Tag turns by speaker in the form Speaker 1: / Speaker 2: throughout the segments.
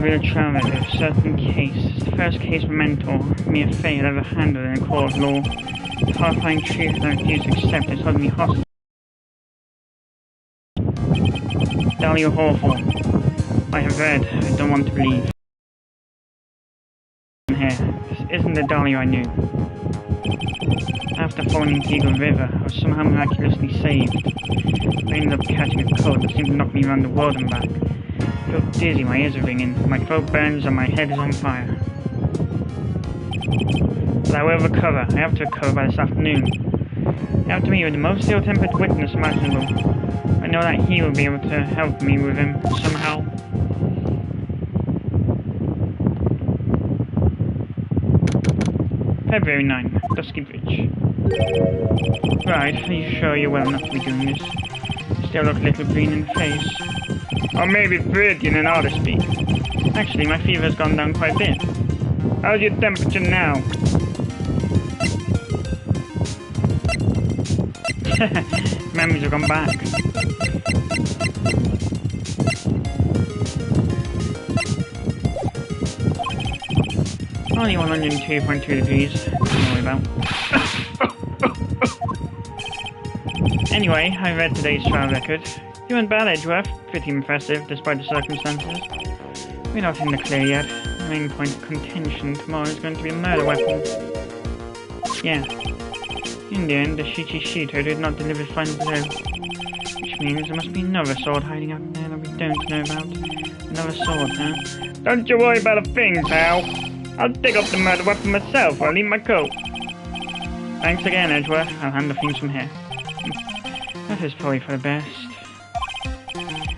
Speaker 1: real trauma of a certain case. It's the first case of mentor, mere fate ever handled in a court of law. The horrifying truth I refuse to accept is holding me hostage. Dahlia Hawthorne. I have read. I don't want to believe. Here. This isn't the Dahlia I knew. After falling into Eagle River, I was somehow miraculously saved. I ended up catching a cold that seemed to knock me around the world and back. I feel dizzy, my ears are ringing, my throat burns and my head is on fire. But I will recover. I have to recover by this afternoon. I have to meet with the most ill-tempered witness imaginable. I know that he will be able to help me with him somehow. February 9, Dusky Bridge. Right, are you sure you're well enough to be doing this? You still look a little green in the face. Or maybe Freudian in ought to speak. Actually, my fever's gone down quite a bit. How's your temperature now? Memories have gone back. Only 102.2 degrees. Don't worry about. Anyway, I read today's trial record. You weren't bad, Edgeworth. Pretty impressive, despite the circumstances. We're not in the clear yet. The main point of contention tomorrow is going to be a murder weapon. Yeah. In the end, the Shooter did not deliver his final blow. Which means there must be another sword hiding out there that we don't know about. Another sword, huh? Don't you worry about a thing, pal. I'll dig up the murder weapon myself or I'll leave my coat. Thanks again, Edgeworth. I'll handle things from here. That is probably for the best.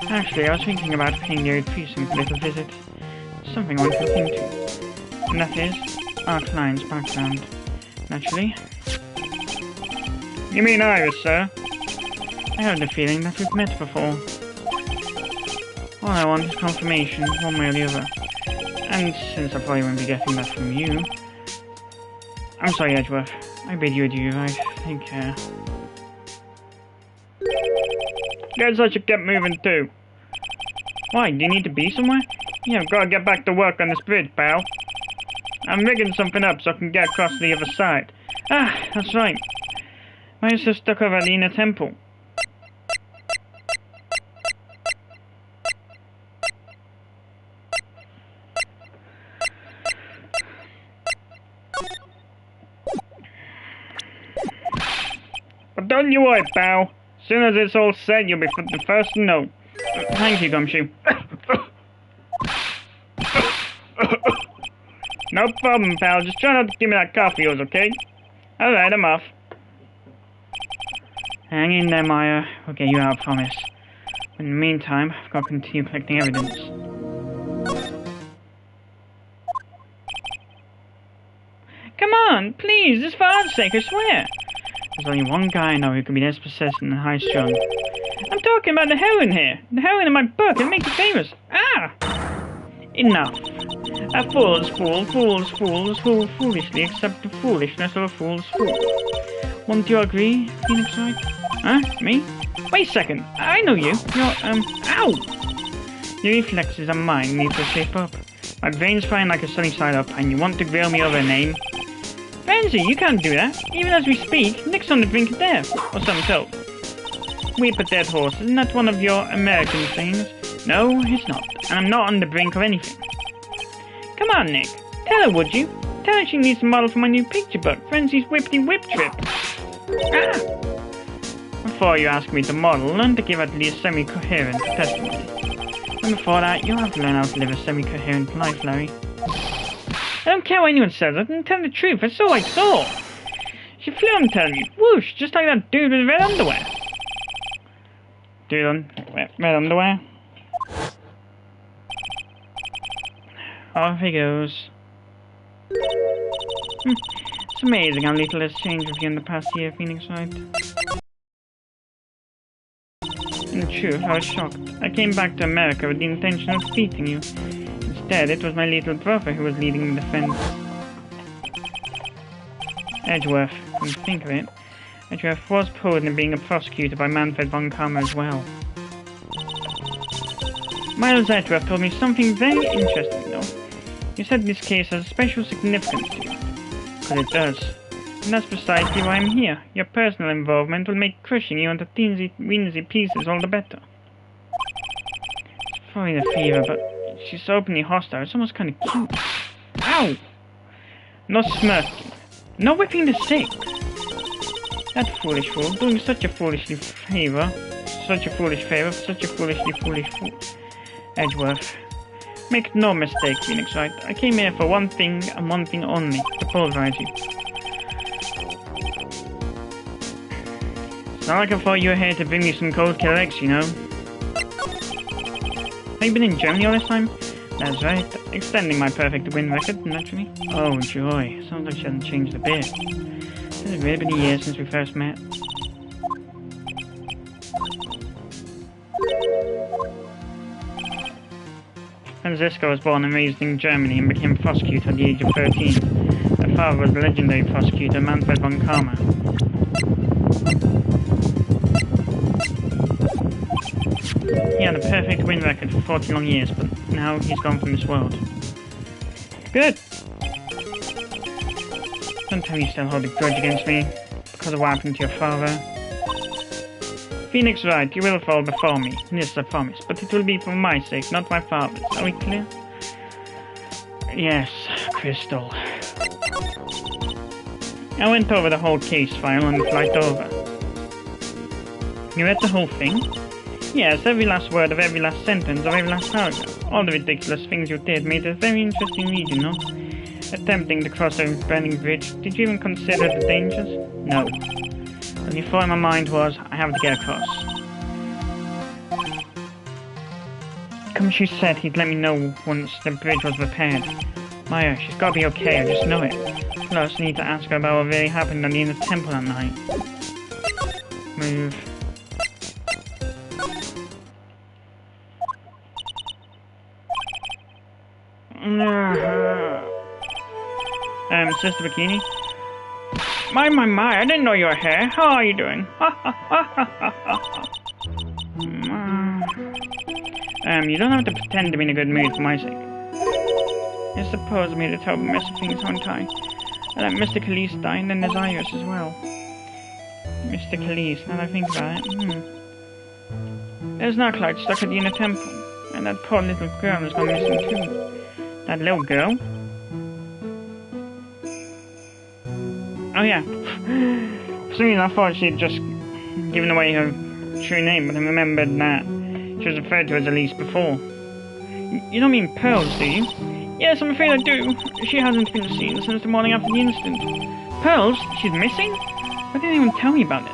Speaker 1: Actually, I was thinking about paying the old precinct a little visit. Something I want to look into. And that is our client's background. Naturally. You mean Iris, sir? I have the feeling that we've met before. All I want is confirmation, one way or the other. And since I probably won't be getting that from you... I'm sorry, Edgeworth. I bid you adieu, right? Take care. Guess I should get moving too. Why, do you need to be somewhere? Yeah, I've got to get back to work on this bridge, pal. I'm rigging something up so I can get across to the other side. Ah, that's right. My sister stuck over at the inner temple. But don't you worry, pal. As soon as it's all set, you'll be the first to know. Thank you, Gumshoe. No problem, pal. Just try not to give me that cough of yours, okay? Alright, I'm off. Hang in there, Maya. We'll get you out, I promise. But in the meantime, I've got to continue collecting evidence. Come on, please, just for God's sake, I swear. There's only one guy I know who can be this possessed and high strung. I'm talking about the heroine here. The heroine in my book, it makes it famous. Ah! Enough. A fool's fool, foolishly accept the foolishness of a fool's fool. Won't you agree, Phoenix Wright? Huh? Me? Wait a second. I know you. You're, ow! Your reflexes are mine need to shape up. My brain's frying like a sunny side up, and you want to grill me over a name? Fancy, you can't do that. Even as we speak, Nick's on the brink of death. Or something so. Weep a dead horse. Isn't that one of your American things? No, it's not. And I'm not on the brink of anything. Come on, Nick. Tell her, would you? Tell her she needs a model for my new picture book, Frenzy's Whippity Whip Trip. Ah! Before you ask me to model, learn to give at least semi-coherent testimony. And before that, you'll have to learn how to live a semi-coherent life, Larry. I don't care what anyone says, I can tell the truth, that's all I saw. She flew, I'm telling you. Whoosh, just like that dude with red underwear. Dude on red underwear? Off he goes. It's amazing how little has changed with you in the past year, Phoenix Wright. In truth, I was shocked. I came back to America with the intention of defeating you. Instead, it was my little brother who was leading the defense. Edgeworth, when you think of it, Edgeworth was pulled into being a prosecutor by Manfred von Kammer as well. Miles Edgeworth told me something very interesting, though. He said this case has special significance to you. Because it does. And that's precisely why I'm here. Your personal involvement will make crushing you into teensy-weensy pieces all the better. It's probably the fever, but she's so openly hostile. It's almost kind of cute. Ow! No smirking. No whipping the sick. That foolish fool, doing such a foolish favor for such a foolishly foolish fool. Edgeworth. Make no mistake, Phoenix Wright. I came here for one thing and one thing only, to pulverize you. It's not like I thought you were here to bring me some cold killer X, you know. Have you been in Germany all this time? That's right. Extending my perfect win record, naturally. Oh, joy. Sounds like she hasn't changed a bit. It's really been a year since we first met. Franziska was born and raised in Germany and became a prosecutor at the age of 13. Her father was the legendary prosecutor Manfred von Karma. He had a perfect win record for 40 long years, but now he's gone from this world. Good! Don't tell me you still hold a grudge against me, because of what happened to your father. Phoenix Wright, you will fall before me, this I promise, but it will be for my sake, not my father's. Are we clear? Yes, Crystal. I went over the whole case file on the flight over. You read the whole thing? Yes, every last word of every last sentence of every last paragraph. All the ridiculous things you did made it a very interesting read, you know. Attempting to cross a burning bridge, did you even consider the dangers? No. The only thought in my mind was, I have to get across. Khonshu said he'd let me know once the bridge was repaired. Maya, she's gotta be okay, I just know it. Plus, I need to ask her about what really happened at the inner temple that night. Move. Sister Bikini? My, I didn't know you were here. How are you doing? You don't have to pretend to be in a good mood for my sake. I suppose I made a terrible mess of things, haven't I? And that Mr. Khalees died, and then there's Iris as well. Mr. Khalees, now that I think about it, There's Narclide stuck at the inner temple, and that poor little girl has gone missing too. That little girl? Oh yeah. For some reason I thought she'd just given away her true name, but I remembered that she was referred to as Elise before. You don't mean Pearls, do you? Yes, I'm afraid I do. She hasn't been seen since the morning after the incident. Pearls? She's missing? Why didn't anyone tell me about this?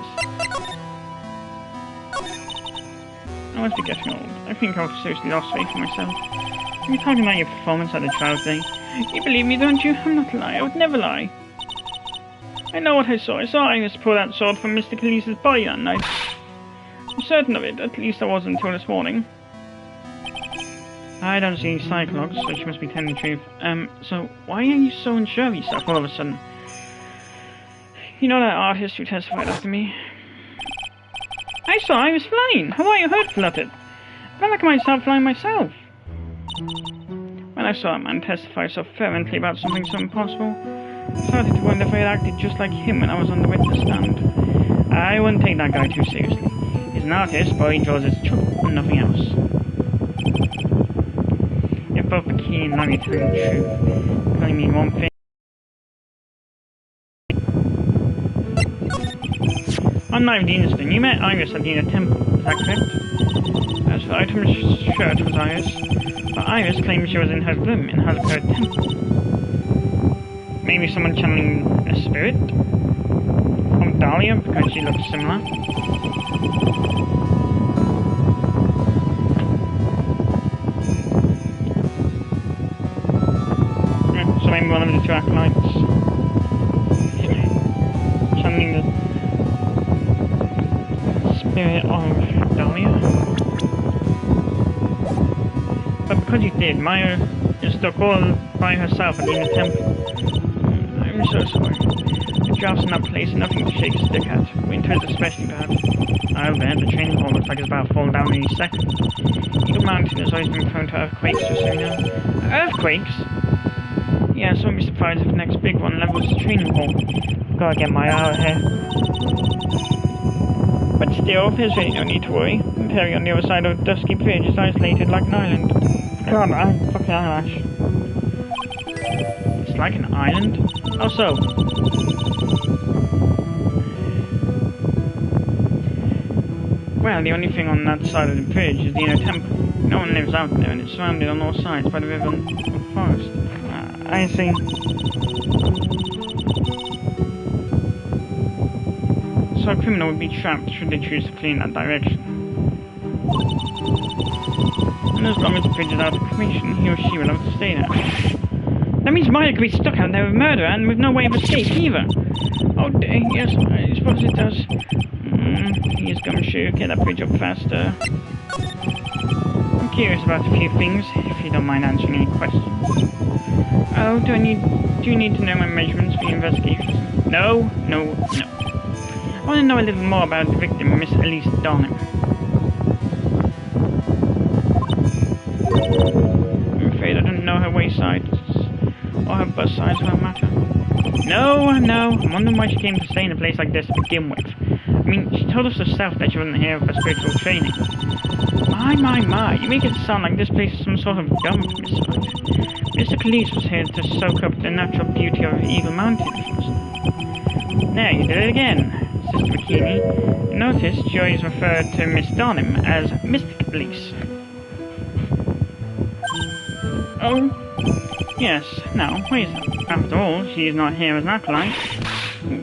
Speaker 1: I must be getting old. I think I've seriously lost faith in myself. Are you talking about your performance at the trial today? You believe me, don't you? I'm not a liar. I would never lie. I know what I saw. I saw Iris pull that sword from Mr. Khalees' body that night. I'm certain of it. At least I wasn't until this morning. I don't see any cyclogs, so she must be telling the truth. So why are you so unsure of yourself all of a sudden? You know that artist who testified after me? I saw Iris flying. How are you hurt, fluttered? I felt like I might start flying myself. When I saw a man testify so fervently about something so impossible, I started to wonder if I had acted just like him when I was on the witness stand. I wouldn't take that guy too seriously. He's an artist, but he draws his truth and nothing else. If both Bikini and Larry telling the truth, it only mean one thing. On the night of the incident, you met Iris at the inner temple, is that correct? That's right, I'm sure it was Iris. But Iris claimed she was in her room in her temple. Maybe someone channeling a spirit? From Dahlia, because she looks similar. So maybe one of the two acolytes. Channeling the spirit of Dahlia. But because you did, Maya is stuck all by herself at the inner temple. I'm so sorry. The drafts in that place are nothing to shake a stick at. Winter is especially bad. I'll bet the training hall looks like it's about to fall down any second. You mountain has always been prone to earthquakes, just so you know. Earthquakes? Yeah, so I won't be surprised if the next big one levels the training hall. Gotta get my out of here. But still, there's really no need to worry. The area on the other side of the Dusky Bridge is isolated like an island. God, I'm fucking eyelash. It's like an island? How so? Well, the only thing on that side of the bridge is the inner temple. No one lives out there, and it's surrounded on all sides by the river and forest. I see. So a criminal would be trapped should they choose to flee in that direction. And as long as the bridge is out of commission, he or she will have to stay there. That means Maya could be stuck out there with murder and with no way of escape either. Oh dear, yes, I suppose it does. Please, Gumshoe, get that bridge up faster. I'm curious about a few things, if you don't mind answering any questions. Oh, do you need to know my measurements for your investigations? No. I want to know a little more about the victim, Miss Elise Donham. I'm afraid I don't know her waist size, or her bust size for that matter. No, I'm wondering why she came to stay in a place like this to begin with. I mean, she told us herself that she wasn't here for spiritual training. My, you make it sound like this place is some sort of dump, Miss White. Mr. Calise was here to soak up the natural beauty of Eagle Mountain. There, you did it again, Sister Bikini. You noticed she always referred to Miss Donham as Mr. Calise. Oh, yes, now, wait a second. After all, she is not here as an acolyte.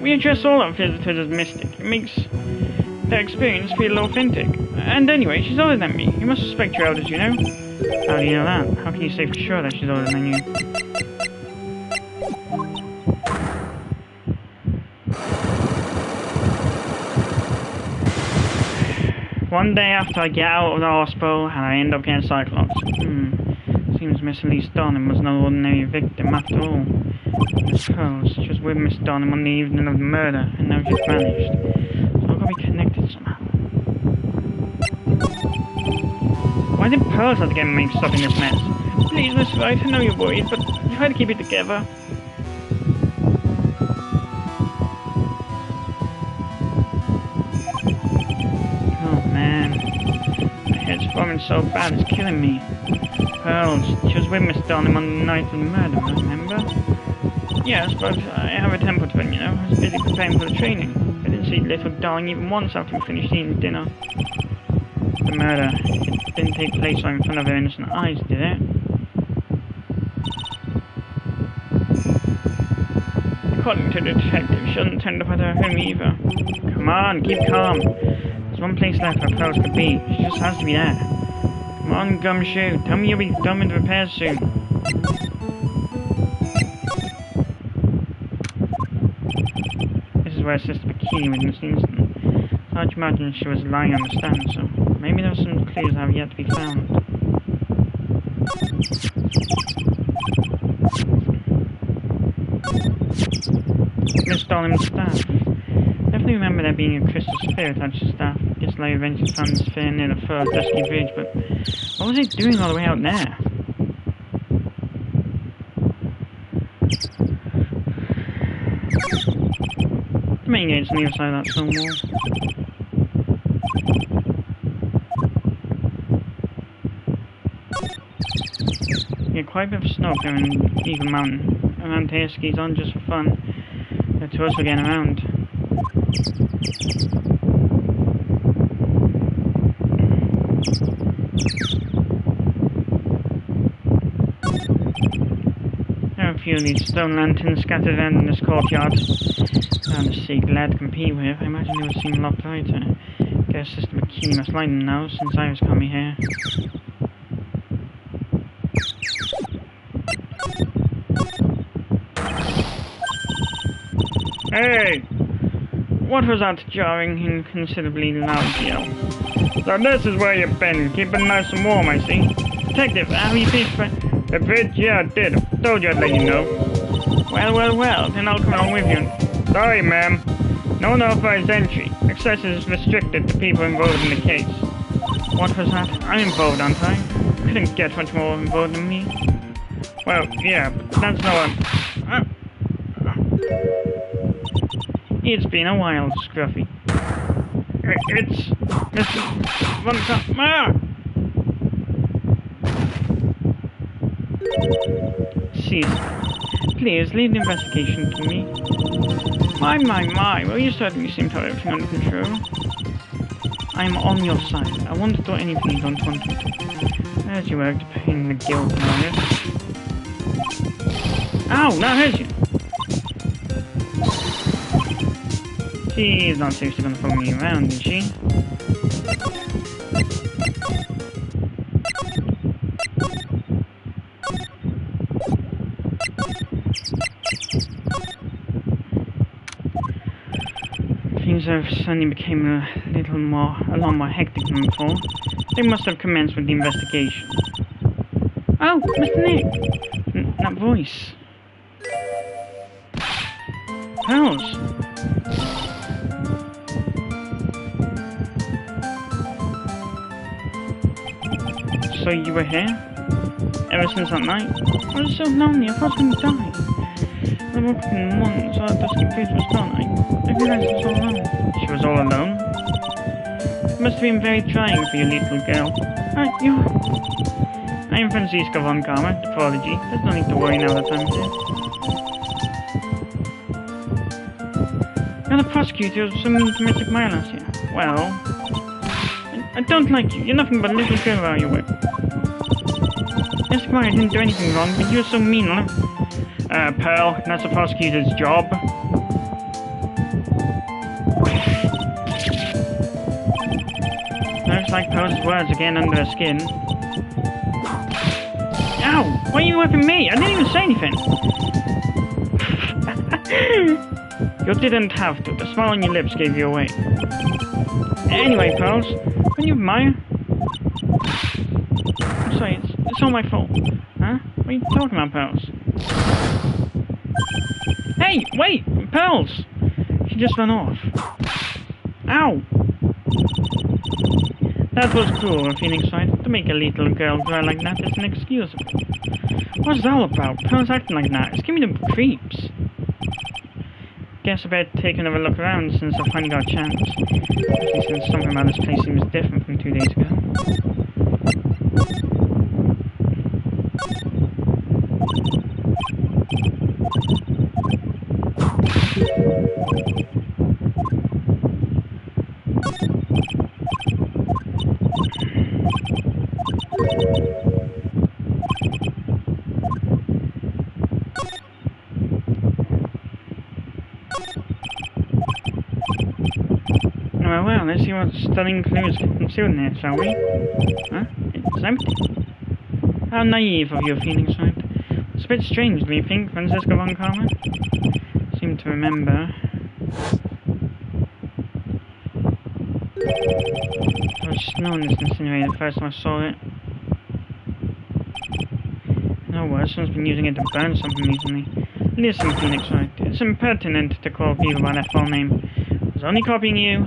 Speaker 1: We address all our visitors as mystic. It makes their experience feel authentic. And anyway, she's older than me. You must respect your elders, you know. How do you know that? How can you say for sure that she's older than you? One day after I get out of the hospital and I end up getting Cyclops. Seems Miss Elise Donham was no ordinary victim after all. Miss Pearls, she was with Miss Donham on the evening of the murder, and now she's vanished. So I've got to be connected somehow. Why did Pearls have to get mixed up in this mess? Please, Miss White, I know you're worried, but try to keep it together. Oh man, my head's throbbing so bad it's killing me. Pearls, she was with Miss Donham on the night of the murder, remember? Yes, but I have a temper twin, you know. I was busy preparing for the training. I didn't see little darling even once after we finished eating dinner. The murder, it didn't take place right in front of her innocent eyes, did it? According to the detective, she doesn't tend up at her home either. Come on, keep calm. There's one place left where Pearls could be. She just has to be there. Come on, Gumshoe. Tell me you'll be done with the repairs soon. This is where Sister Bikini was in this instant. So I'd imagine she was lying on the stand, so maybe there are some clues that have yet to be found. Miss Donham's staff. Definitely remember there being a crystal sphere attached to staff. Guess I eventually found the sphere near the foot of Dusky Bridge, but what was it doing all the way out there? The main gate's on the other side of that stone wall. Yeah, quite a bit of snow up here in Eagle Mountain. Around here, skis on just for fun. They're to us for getting around. There are a few of these stone lanterns scattered around in this courtyard. Around the sea glad to compete with. I imagine they would seem a lot brighter. Guess Sister Bikini must like them now, since I was coming here. Hey! What was that jarring, inconsiderably loud yell? So this is where you've been, keeping nice and warm, I see. Detective, how you been for the bridge? Yeah, I did. Told you I'd let you know. Well, then I'll come along with you. Sorry, ma'am. No unauthorized entry. Access is restricted to people involved in the case. What was that? I'm involved, aren't I? Couldn't get much more involved than me. Well, yeah, but that's not what... It's been a while, Scruffy. It's... Mr. Von Ah! Caesar, please leave the investigation to me. My, well, you certainly seem to have everything under control. I'm on your side. I won't do anything you don't want me to. As you work to pay in the guild, Marius. Ow, that hurt you! She's not seriously gonna follow me around, is she? Things have suddenly become a lot more hectic than before. They must have commenced with the investigation. Oh, Mr. Nick! That voice. Pals! So you were here? Ever since that night? I was so lonely, I thought I was going to die. I woke up in the morning, saw that dusky face was gone. I realized I was all alone. She was all alone? It must have been very trying for your little girl. I am Francisco von Karma, the prodigy. There's no need to worry now that I'm here. You're the prosecutor of some domestic violence here. Well, I don't like you. You're nothing but a little girl, are you with? Yes, come on, I didn't do anything wrong, but you're so mean, huh? Pearl, that's the prosecutor's job. Looks like Pearl's words are getting under her skin. Ow! Why are you whipping me? I didn't even say anything! You didn't have to. The smile on your lips gave you away. Anyway, Pearls, can you admire? I'm sorry, it's all my fault. Huh? What are you talking about, Pearls? Hey, wait! Pearls! She just ran off. Ow! That was cruel on Phoenix side. To make a little girl cry like that is inexcusable. What's that all about? Pearls acting like that. It's giving them creeps. Guess I better take another look around since I finally got a chance. Especially since something about this place seems different from 2 days ago. Well, let's see what stunning clues concealed in here, shall we? Huh? It's empty. How naive of you, Phoenix Wright. It's a bit strange, do you think, Francisco von Karma? Seem to remember. There was snow in this incinerator the first time I saw it. No worse, someone's been using it to burn something recently. Listen, Phoenix Wright, it's impertinent to call people by their full name. I was only copying you.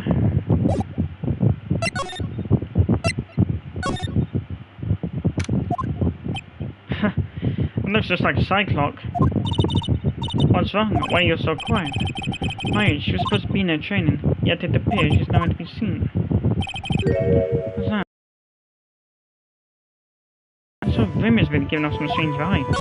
Speaker 1: It looks just like a Cyclock. What's wrong? Why are you so quiet? Why, she was supposed to be in her training, yet it appears she's nowhere to be seen. What's that? So Vimmer's been giving off some strange vibes.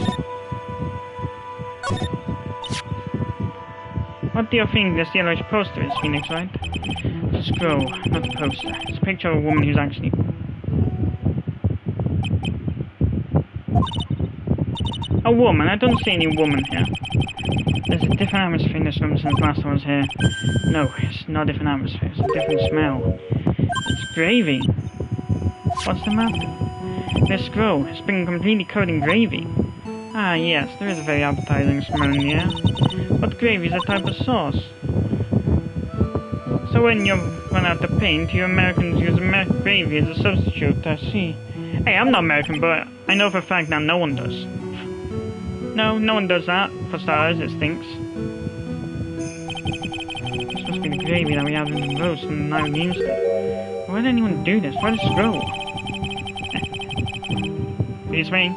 Speaker 1: What do you think this yellowish poster is, Phoenix Wright? It's a scroll, not a poster. It's a picture of a woman who's actually... A woman? I don't see any woman here. There's a different atmosphere in this room since last time I was here. No, it's not a different atmosphere. It's a different smell. It's gravy. What's the matter? This scroll has been completely coated in gravy. Ah, yes, there is a very appetizing smell in the air. But gravy is a type of sauce. So when you run out of paint, you Americans use gravy as a substitute, I see. Hey, I'm not American, but I know for a fact that no one does. No, no one does that. For starters, it stinks. This must be the gravy that we have in the roast on the night of the incident. Why did anyone do this? Why the scroll? Excuse me?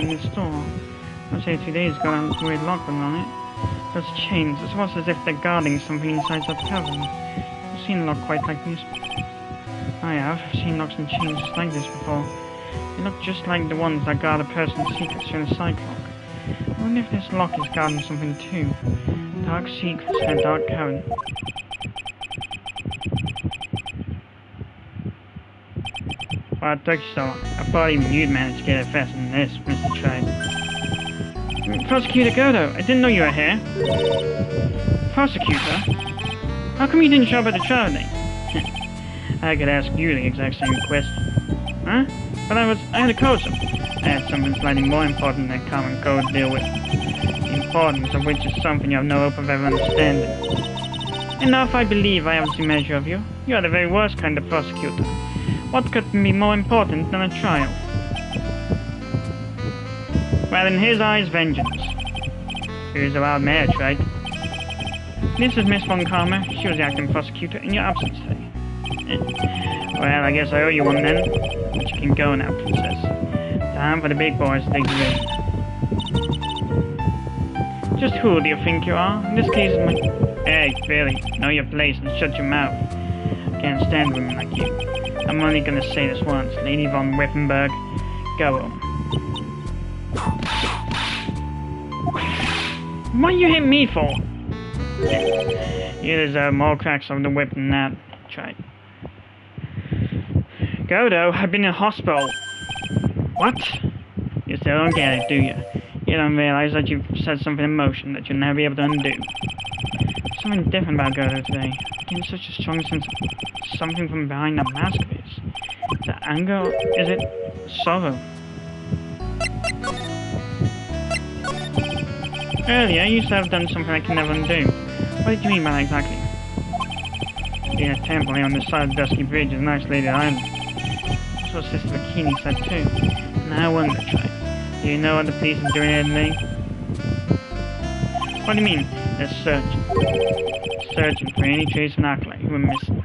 Speaker 1: This door. I'd say 2 days ago, and weird lock on it. Those chains, it's almost as if they're guarding something inside that cavern. I've seen a lock quite like this. I have. I've seen locks and chains just like this before. They look just like the ones that guard a person's secrets through the side clock. I wonder if this lock is guarding something too. Dark secrets in a dark cavern. Well, it took you so long. I thought even you'd manage to get it faster than this, Mr. Tribe. Prosecutor Godo, I didn't know you were here. Prosecutor? How come you didn't show up at the trial day? I could ask you the exact same question. Huh? But I had a code. I had something slightly more important than common code to deal with. The importance of which is something you have no hope of ever understanding. Enough, I believe I have the measure of you. You are the very worst kind of prosecutor. What could be more important than a trial? Well, in his eyes, vengeance. Here's a wild marriage, right? This is Miss Von Karma. She was the acting prosecutor in your absence today. Well, I guess I owe you one then. But you can go now, princess. Time for the big boys to take the lead. Just who do you think you are? In this case, it's my... Hey, really, know your place and shut your mouth. I can't stand women like you. I'm only gonna say this once. Lady von Wittenberg, go home. What you hit me for? You deserve more cracks of the whip than that. Try. Godo, I've been in hospital. What? You still don't get it, do you? You don't realize that you've set something in motion that you'll never be able to undo. Something different about Godo today. Getting such a strong sense of something from behind that mask of his. Is it anger or is it sorrow? Earlier, you used to have done something I can never undo. What did you mean by that exactly? Being a temple on the side of the Dusky Bridge is an isolated island. That's what Sister Bikini said too. Now I wonder, Try. Do you know what the police are doing here today? What do you mean? They're searching. Searching for any trace of an acolyte who were missing.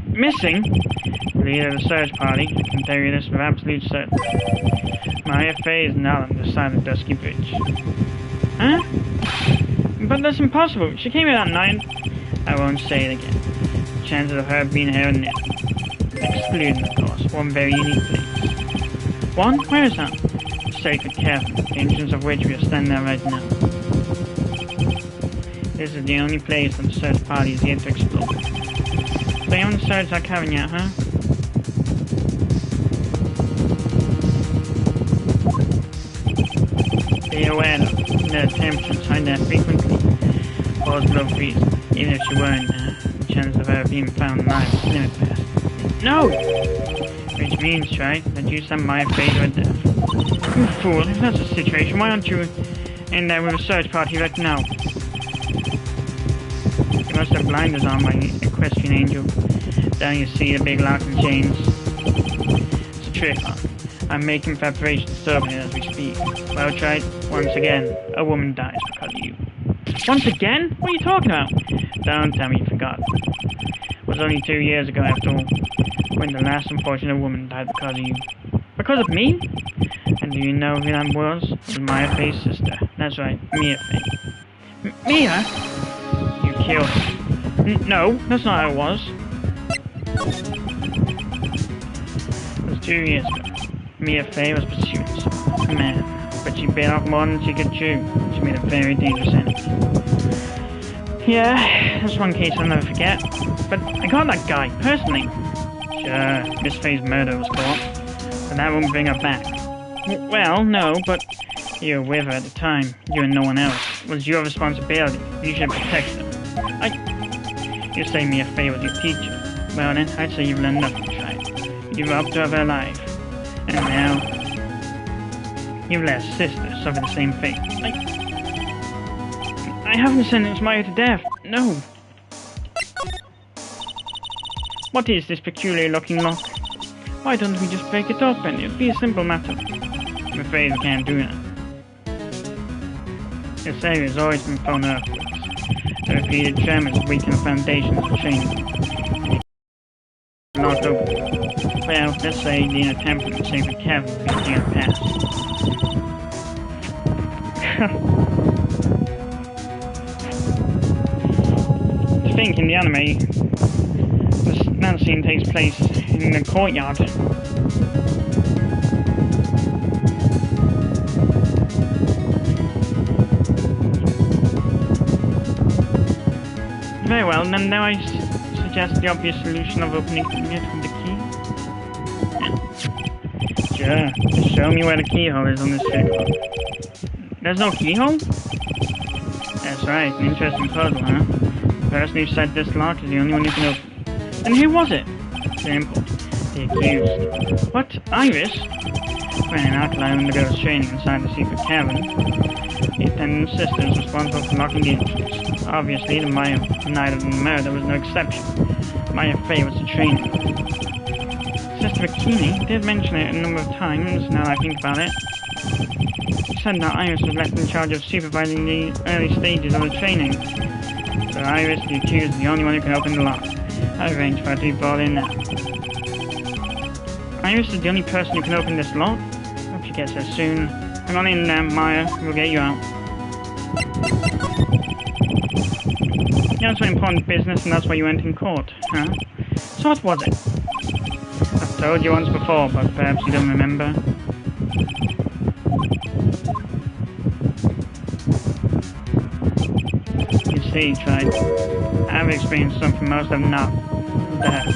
Speaker 1: Missing? The leader of the search party, I can tell you this with absolute certainty. Maria Faye is not on the side of the Dusky Bridge. Huh? But that's impossible. She came here that night. I won't say it again. The chances of her being here are nil. Excluding, of course, one very unique place. One? Where is that? The sacred cavern, the entrance of which we are standing at right now. This is the only place that the search party is yet to explore. They haven't searched that cavern yet, huh? Be aware that the temperature inside there frequently falls below freezing. Even if she weren't there, the chance of her being found alive is limitless. No! Which means, right, that you sent my fate to her death. You fool, if that's the situation, why aren't you in there with a search party right now? You must have blinders on, my equestrian angel. Down you see the big lock and chains. It's a trick, huh? I'm making preparations to serve it as we speak. Well tried, once again, a woman dies because of you. Once again? What are you talking about? Don't tell me you forgot. It was only 2 years ago, after all, when the last unfortunate woman died because of you. Because of me? And do you know who that was? It was Maya Faye's sister. That's right, Mia Faye. Mia? You killed her. No, that's not how it was. It was 2 years ago. Mia Faye was pursuing a man, but she bit off more than she could chew. She made a very dangerous enemy. Yeah, that's one case I'll never forget. But I got that guy, personally. Sure, Miss Faye's murder was caught, but that won't bring her back. Well, no, but you were with her at the time. You and no one else. It was your responsibility. You should protect her. You say Mia Faye was your teacher. Well then, I'd say you've learned nothing, Tribe. You robbed her of her life. And now, you've let a sister suffer the same fate. I haven't sentenced Maya to death. No. What is this peculiar looking lock? Why don't we just break it open? It'd be a simple matter. I'm afraid we can't do that. This area has always been prone to earthquakes. The repeated tremors weaken the foundations of the chain. Not open. Well, let's say the inner temple and sacred cavern will be a pass. I think in the anime, that scene takes place in the courtyard. Very well, then now I suggest the obvious solution of opening it with the key. Sure, just show me where the keyhole is on this vehicle. There's no keyhole? That's right, an interesting puzzle, huh? The person who said this lock is the only one who can open it. And who was it? Simple. The accused. What? Iris? When an outlaw undergoes training inside the secret cavern, the attendant sister is responsible for locking the entrance. Obviously, the night of the murder was no exception. Maya Fey was the trainer. Sister Bikini did mention it a number of times, now that I think about it. She said that Iris was left in charge of supervising the early stages of the training. So Iris, the accused, is the only one who can open the lock. I arranged for her to be brought in now. Iris is the only person who can open this lock? Hope she gets there soon. Hang on in there, Maya. We'll get you out. You had some important business and that's why you went in court, huh? So what was it? I've told you once before, but perhaps you don't remember. You see, Tride, I've experienced something most have not. Death.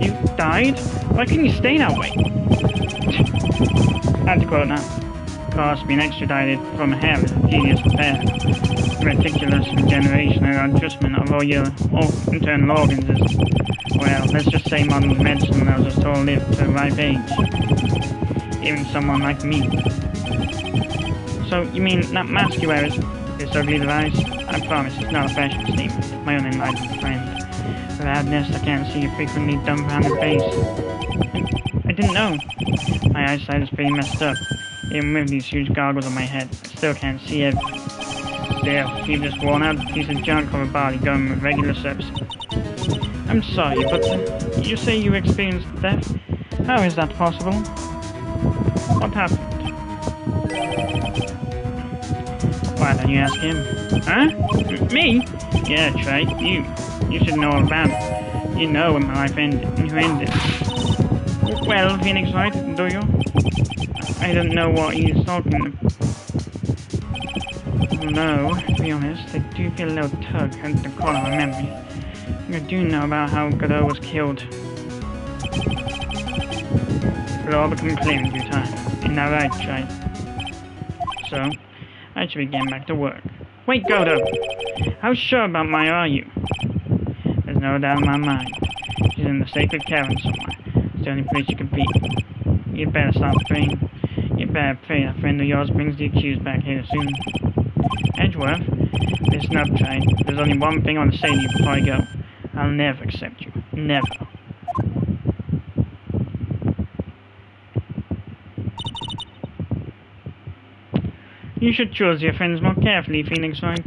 Speaker 1: You died? Why couldn't you stay that way? Had to quote now. Of course, being extradited from hell is a tedious affair. Reticulous regeneration and adjustment of all your internal organs is, well, let's just say modern medicine allows us to all live to a ripe age. Even someone like me. So, you mean that mask you wear is this ugly device? I promise it's not a fashion statement. My own enlightened friend. Without this, I can't see a frequently dumbfounded face. I didn't know. My eyesight is pretty messed up. Even with these huge goggles on my head, I still can't see it. Still, keep this worn-out piece of junk of a body going with regular service. I'm sorry, but you say you experienced death? How is that possible? What happened? Why don't you ask him? Huh? Me? Yeah, Trey, you should know all about it. You know when my life ended, and who ended. Well, Phoenix Wright, do you? I don't know what he's talking about. No, to be honest, I do feel a little tug at the corner of my memory. I do know about how Godot was killed. It'll all become clear in due time. Isn't that right, Trey? So, I should be getting back to work. Wait, Godot! How sure about Maya are you? There's no doubt in my mind. She's in the sacred cavern somewhere. It's the only place you could be. You better stop praying. You better pray that friend of yours brings the accused back here soon. Edgeworth, listen up, Trey. There's only one thing I want to say to you before I go. I'll never accept you. Never. You should choose your friends more carefully, Phoenix Wright.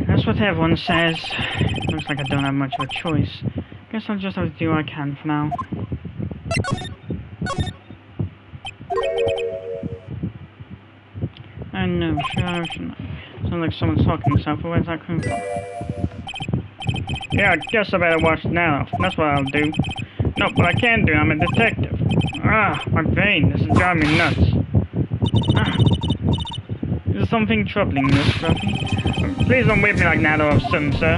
Speaker 1: That's what everyone says. Looks like I don't have much of a choice. Guess I'll just have to do what I can for now. I know, sure. Sounds like someone's talking to himself, but where's that coming from? Yeah, I guess I better watch it now. That's what I'll do. No, but I can do. I'm a detective. Ah, my brain. This is driving me nuts. Ah. Is there something troubling this, Ruffy? Please don't whip me like that all of a sudden, sir.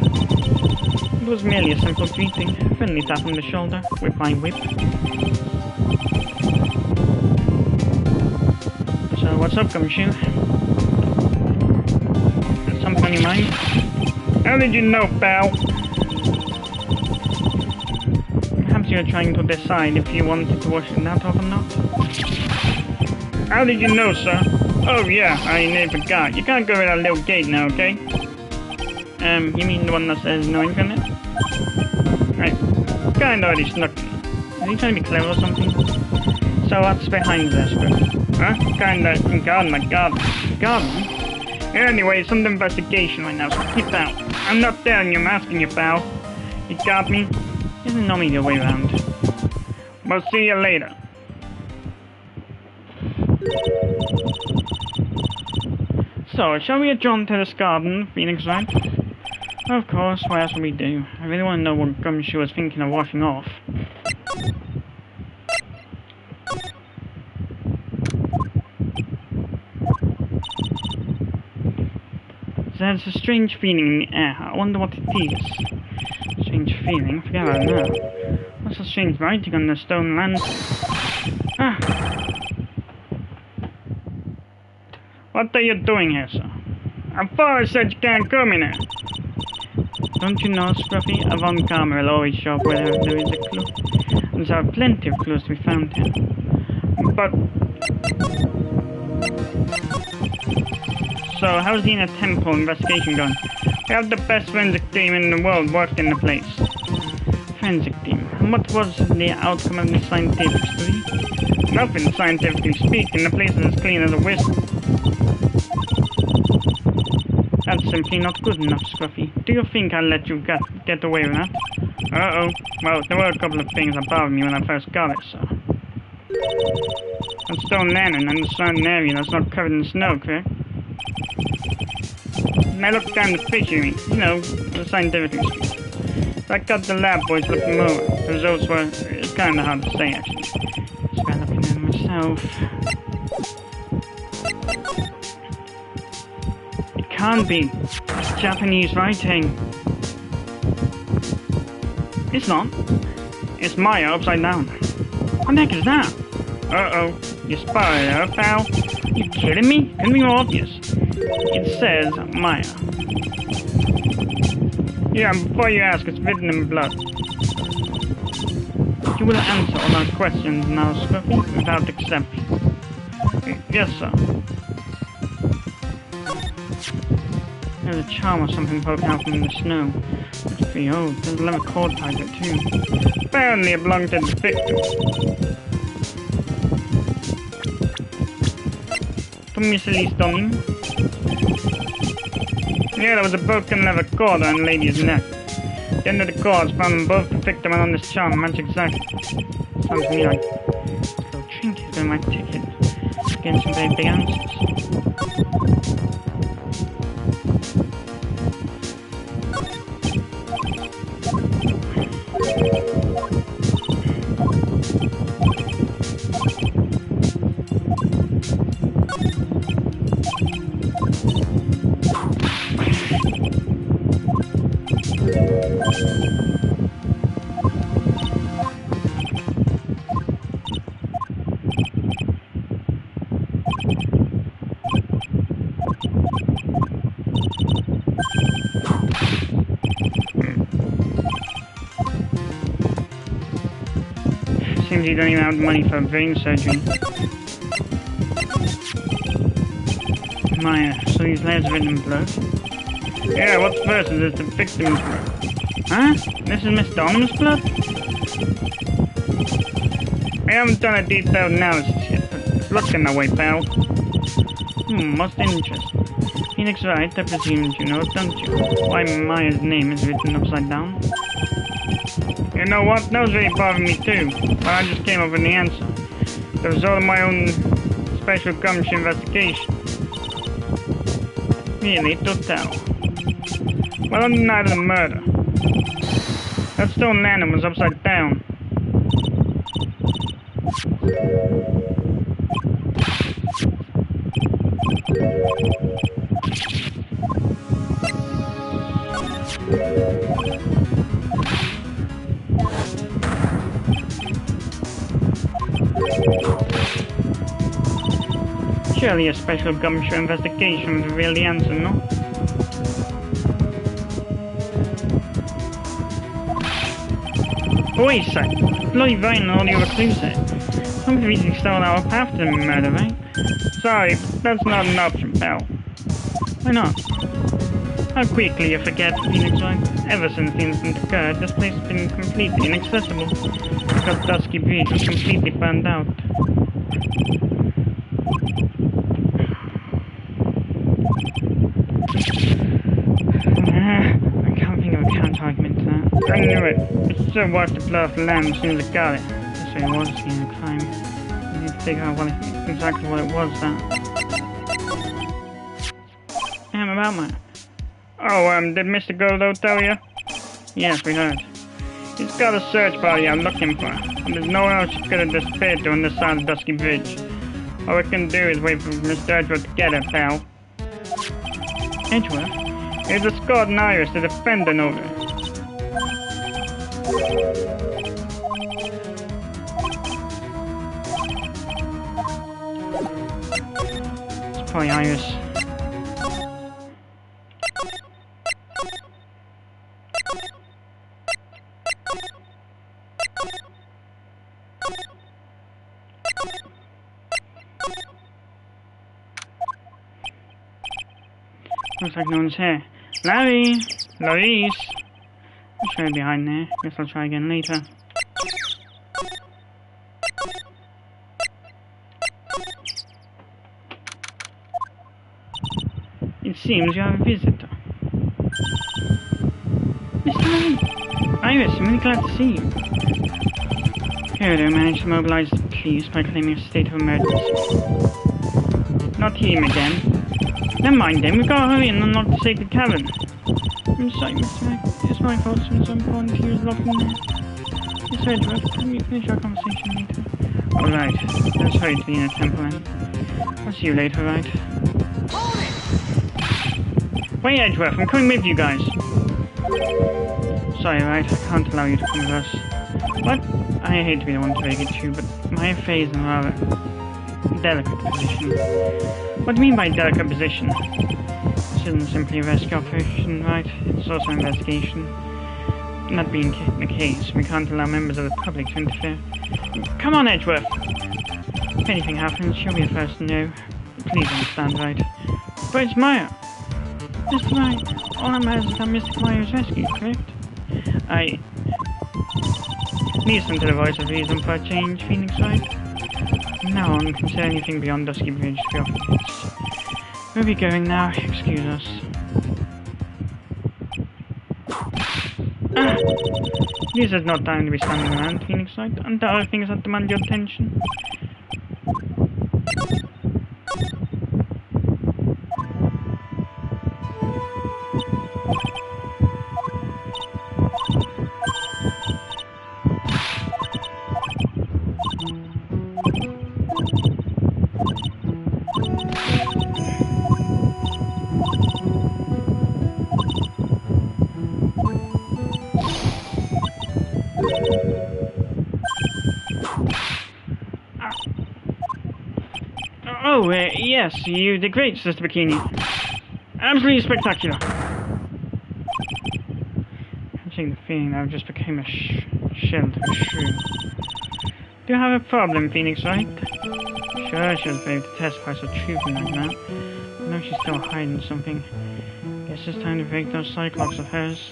Speaker 1: It was merely a simple greeting. A friendly tap on the shoulder with my whip. So, what's up, Gumshoe? Something on your mind? How did you know, pal? Perhaps you're trying to decide if you wanted to wash that off or not. How did you know, sir? Oh yeah, I never forgot. You can't go in that little gate now, okay? You mean the one that says no infinite? Right. Kinda already snuck in. Is he trying to be clever or something? So what's behind this? Huh? Kinda in garden, like garden. Garden? Anyway, it's under investigation right now, so keep out. I'm not telling you, I'm asking you, pal. You got me? Isn't normally the way around. We'll see you later. So, shall we adjourn to this garden, Phoenix, right? Of course, what else will we do? I really want to know what Gumshoe was thinking of washing off. There's a strange feeling in the air. I wonder what it is. Strange feeling? Forget about it now. What's so strange writing on the stone land? Ah! What are you doing here, sir? I thought I said you can't come in here. Don't you know, Scruffy? A Von Karma will always show up where there is a clue. And there are plenty of clues to be found here. But... So, how's the inner temple investigation going? We have the best forensic team in the world working the place. Forensic team? And what was the outcome of the scientific study? Nothing, scientifically speaking. The place is as clean as a whistle. That's simply not good enough, Scruffy. Do you think I'll let you get away with that? Uh-oh. Well, there were a couple of things that bothered me when I first got it, so... That stone lantern and the surrounding area that's not covered in snow, correct? And I looked kind of fishy, you know, scientifically speaking. So I got the lab boys to look them over. The results were kind of hard to say, actually. Just by looking at them myself. It can't be. It's Japanese writing. It's not. It's Maya upside down. What the heck is that? Uh-oh. You spotted her, pal? You kidding me? Couldn't be more obvious. It says Maya. Yeah, before you ask, it's written in blood. You will answer all our questions now, Scruffy, without exception. Yes, sir. There's a charm or something poking out from the snow. It's pretty old. There's a leather cord tied to it, too. Apparently it belonged to the victim. Missily stunning. Yeah, there was a broken leather cord on the lady's neck. The end of the cords found on both the victim and on this charm match exactly. Sounds to me like this little trinket in my ticket. Getting some very big answers. Seems you don't even have the money for brain surgery. Maya, so these letters are written in blood? Yeah, what's first? Is it the victim's blood? Huh? This is Miss Donham's blood? I haven't done a detailed analysis yet, but it's looking that way, pal. Most interesting. Phoenix right, I presume you know, don't you? Why Maya's name is written upside down? You know what? That was really bothering me too, but I just came up with the answer. The result of my own special Gumshoe investigation. Really, do tell. Well, on the night of the murder, that stone lantern was upside down. Surely a special Gumshoe investigation would reveal the answer, no? But wait a sec. Bloody Vine and all the other clues there. Something easily stole our path to the murder, right? Sorry, that's not an option, pal. Why not? How quickly you forget, Phoenix Wright. Ever since the incident occurred, this place has been completely inaccessible. Because Dusky Bridge was completely burned out. knew it. It still was to blow off the lamp as soon as I got it. That's what it was, seeing the crime. I need to figure out exactly what it was that... about my... Oh, did Mr. Goldo tell you? Yes, we heard. He's got a search party I'm looking for. And there's no one else who could have disappeared during this side of Dusky Bridge. All we can do is wait for Mr. Edgeworth to get it, pal. Edgeworth? He's escorting Iris to defend an over. It's probably Iris. Looks like no one's here. Larry! Loris! I'm sure he'll be hiding there. Guess I'll try again later. It seems you have a visitor. Mr. Lee! Iris, I'm really glad to see you. Herodo managed to mobilize the police by claiming a state of emergency. Not him again. Never mind then, we've got to hurry and unlock the sacred cavern. I'm sorry, Mr. Mac. It's my fault since I'm born he was locked in there. Miss Edgeworth, can we finish our conversation later? Alright, let's hurry to the inner temple then. I'll see you later, right? Hold it! Wait, Edgeworth, I'm coming with you guys. Sorry, right, I can't allow you to come with us. What? I hate to be the one to break it to you, but my affair is in a rather delicate position. What do you mean by delicate position? This isn't simply a rescue operation, right? It's also an investigation. That being the case, we can't allow members of the public to interfere. Come on, Edgeworth! If anything happens, you'll be the first to know. Please understand, right? But it's Maya! Mr. Maya, all that matters is that Mr. Maya was rescued, correct? Listen to the voice of reason for a change, Phoenix, right? No one can say anything beyond Dusky Bridge to be off the pitch. We'll be going now, excuse us. This is not time to be standing around, Phoenix, right? And there are things that demand your attention. Yes, you did great, Sister Bikini. Absolutely spectacular. I'm getting the feeling that I just became a shell to a shrew. Do you have a problem, Phoenix, right? Sure, she was brave to testify so truthfully like that. I know she's still hiding something. Guess it's time to break those cyclops of hers.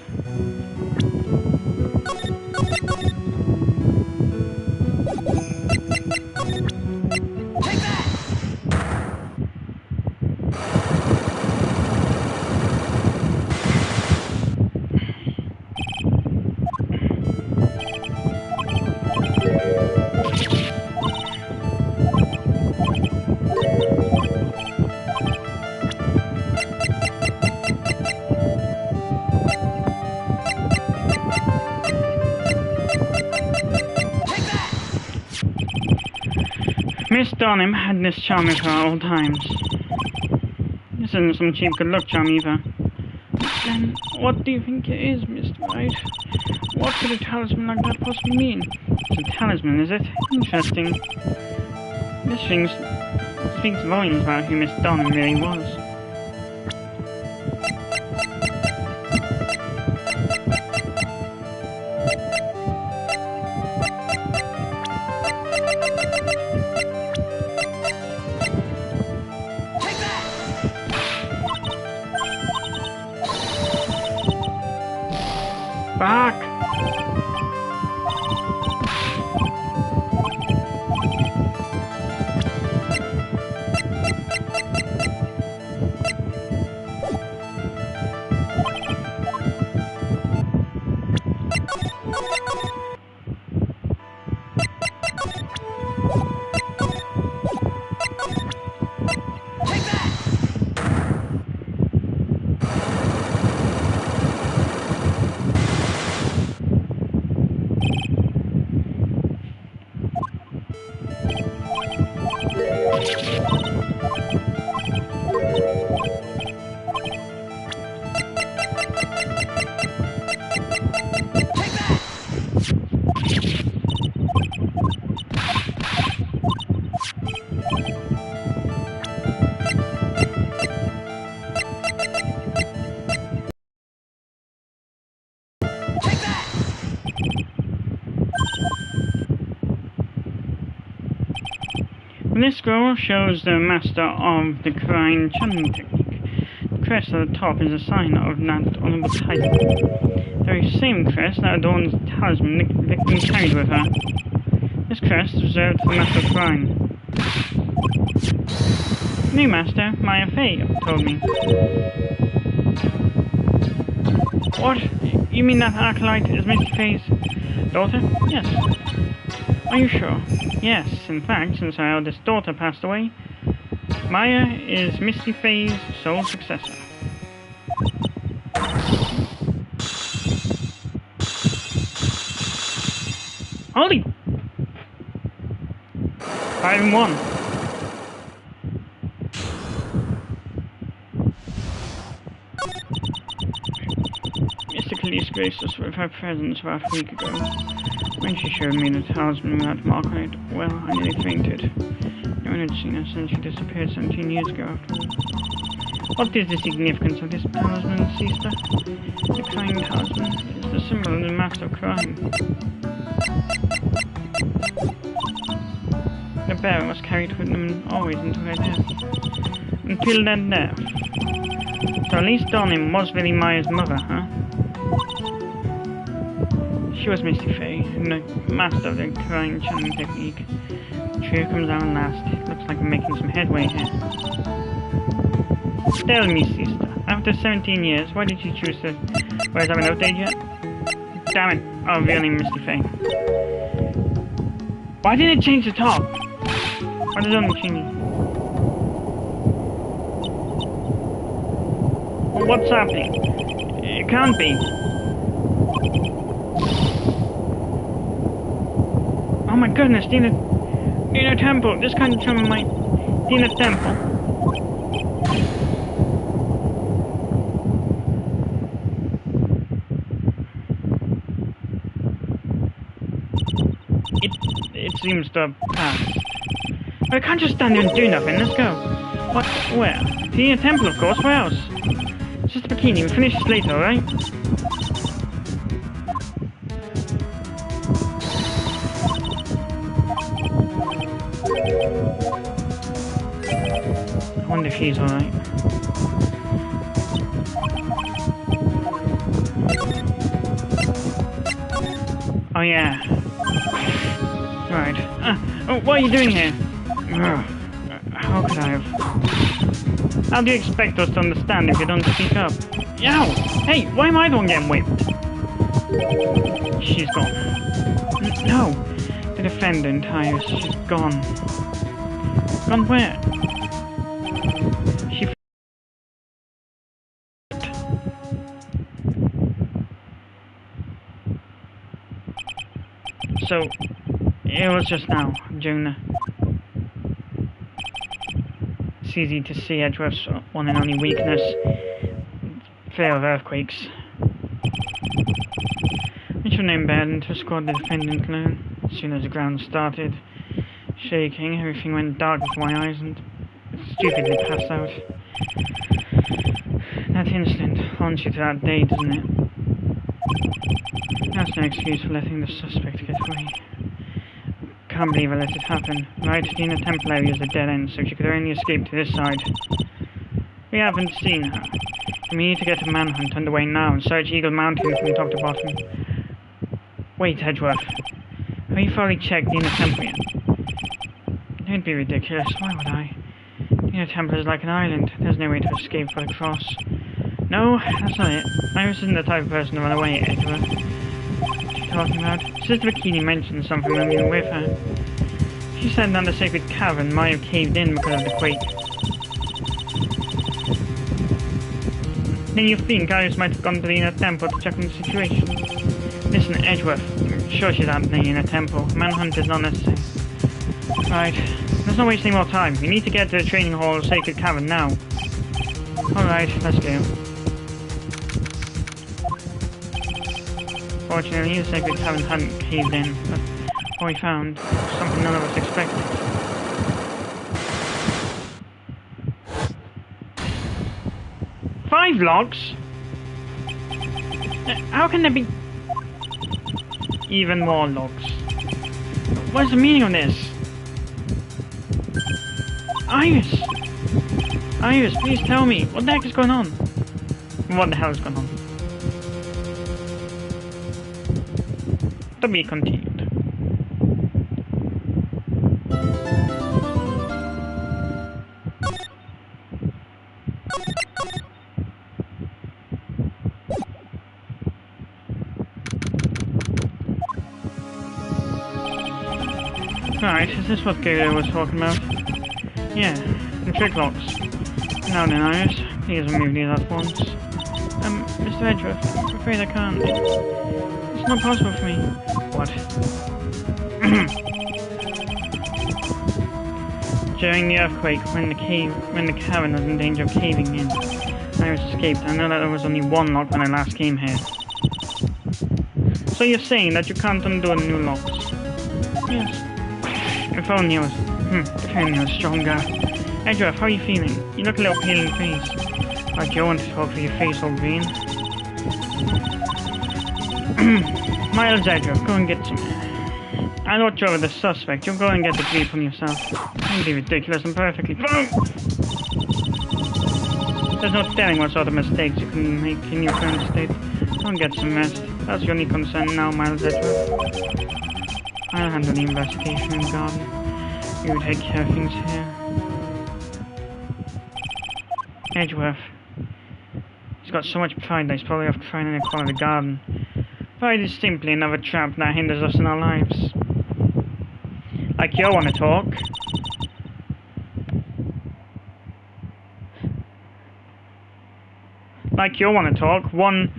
Speaker 1: Miss Donham had this charm with her at all times. This isn't some cheap good luck charm either. Then, what do you think it is, Mr. White? What could a talisman like that possibly mean? It's a talisman, is it? Interesting. This thing speaks volumes about who Miss Donham really was. Back! This scroll shows the master of the crying channeling technique. The crest at the top is a sign of that honorable title. The very same crest that adorns the talisman the victim carried with her. This crest is reserved for the master of crying. New master, Maya Fey, told me. What? You mean that acolyte is Misty Fey's daughter? Yes. Are you sure? Yes, in fact, since our eldest daughter passed away, Maya is Misty Fey's sole successor. Holy! 5-1. Mr. Khalees graced us with her presence about a week ago. When she showed me the talisman without marking it, well, I nearly fainted. No one had seen her since she disappeared 17 years ago after all. What is the significance of this talisman, sister? The crying talisman is the symbol of the master of crime. The bearer was carried with them always until their death. Until their death. So at least Dawn was really Maya's mother, huh? She was Misty Fey, the master of the crying channeling technique. The trio comes out last. It looks like we're making some headway here. Tell me, sister, after 17 years, why did you choose to... Where's that an update yet? Damn it. Oh, real name Misty Fey. Why didn't it change the top? Why did it only change it? Well, what's happening? It can't be. Oh my goodness, Dina Temple. This kind of trouble might... Dina Temple. It seems to have passed. I can't just stand there and do nothing. Let's go. What? Where? Dina Temple, of course. Where else? It's just a bikini. We'll finish this later, alright? I wonder if he's alright. Oh yeah. Right. Oh, what are you doing here? How could I have... How do you expect us to understand if you don't speak up? Yow! Hey, why am I the one getting whipped? She's gone. No! The defendant, Iris, she's gone. Gone where? She... So, it was just now, June. It's easy to see Edgeworth's one and only weakness. Fear of earthquakes. It should name bed and to escort the defendant alone. As soon as the ground started shaking, everything went dark before my eyes and stupidly passed out. That incident haunts you to that day, doesn't it? That's no excuse for letting the suspect get away. Can't believe I let it happen. Right, Dina Temple area is a dead end, so she could only escape to this side. We haven't seen her. We need to get a manhunt underway now and search Eagle Mountain from top to bottom. Wait, Edgeworth. Have you fully checked Dina Temple yet? Don't be ridiculous. Why would I? Dina Temple is like an island. There's no way to escape by the cross. No, that's not it. Iris isn't the type of person to run away, Edgeworth. What are you talking about? Sister Bikini mentioned something when we were with her. She said that the sacred cavern might have caved in because of the quake. Then you think Iris might have gone to the Inner Temple to check on the situation? Listen, Edgeworth, I'm sure she's out in the Inner Temple. Manhunt is not necessary. Right, let's not waste any more time. We need to get to the training hall Sacred Cavern now. Alright, let's go. Fortunately, the Sacred Cavern hadn't caved in, but what we found was something none of us expected. Five logs? How can there be even more logs? What's the meaning of this? Iris! Iris, please tell me, what the heck is going on? What the hell is going on? To be continued. Right, is this what Gabriel was talking about? Yeah, the trick locks. Now then, Iris, please remove these at once. Mr. Edgeworth, I'm afraid I can't. It's not possible for me. What? During the earthquake, when the cavern was in danger of caving in, Iris escaped. I know that there was only one lock when I last came here. So you're saying that you can't undo new locks? Yes. If only I was stronger. Edgeworth, how are you feeling? You look a little pale in the face. Like you want to talk with your face all green. Miles Edgeworth, go and get some air. I thought you were the suspect. You'll go and get the grief on yourself. Don't be ridiculous and perfectly wrong. There's no telling what sort of mistakes you can make in your current state. Go and get some rest. That's your only concern now, Miles Edgeworth. I'll handle the investigation in the garden. You take care of things here. Edgeworth. He's got so much pride that he's probably off trying in the corner of the garden. Pride is simply another trap that hinders us in our lives. Like you want to talk. Like you want to talk. One...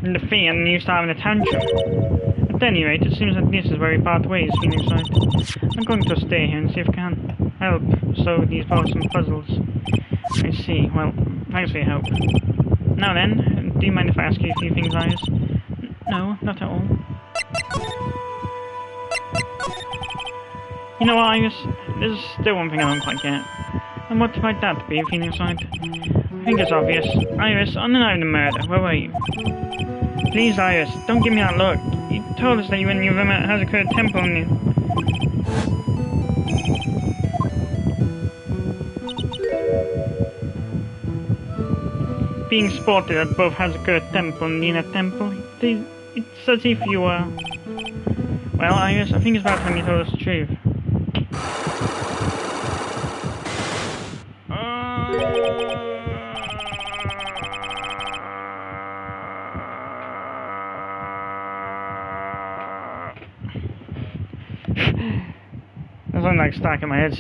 Speaker 1: in the fee and you start having a tantrum. At any rate, it seems that this is where we part ways, Phoenix Wright. I'm going to stay here and see if I can help solve these bothersome puzzles. I see. Well, thanks for your help. Now then, do you mind if I ask you a few things, Iris? No, not at all. You know what, Iris? There's still one thing I don't quite get. And what might that be, Phoenix Wright? I think it's obvious. Iris, on the night of the murder, where were you? Please, Iris, don't give me that look. You told us that you went in your room at Hazakura Temple and you... being spotted at both Hazakura Temple and Nina Temple. It's as if you were... Well, Iris, I think it's about time you told us the truth. There's something like stuck in my head.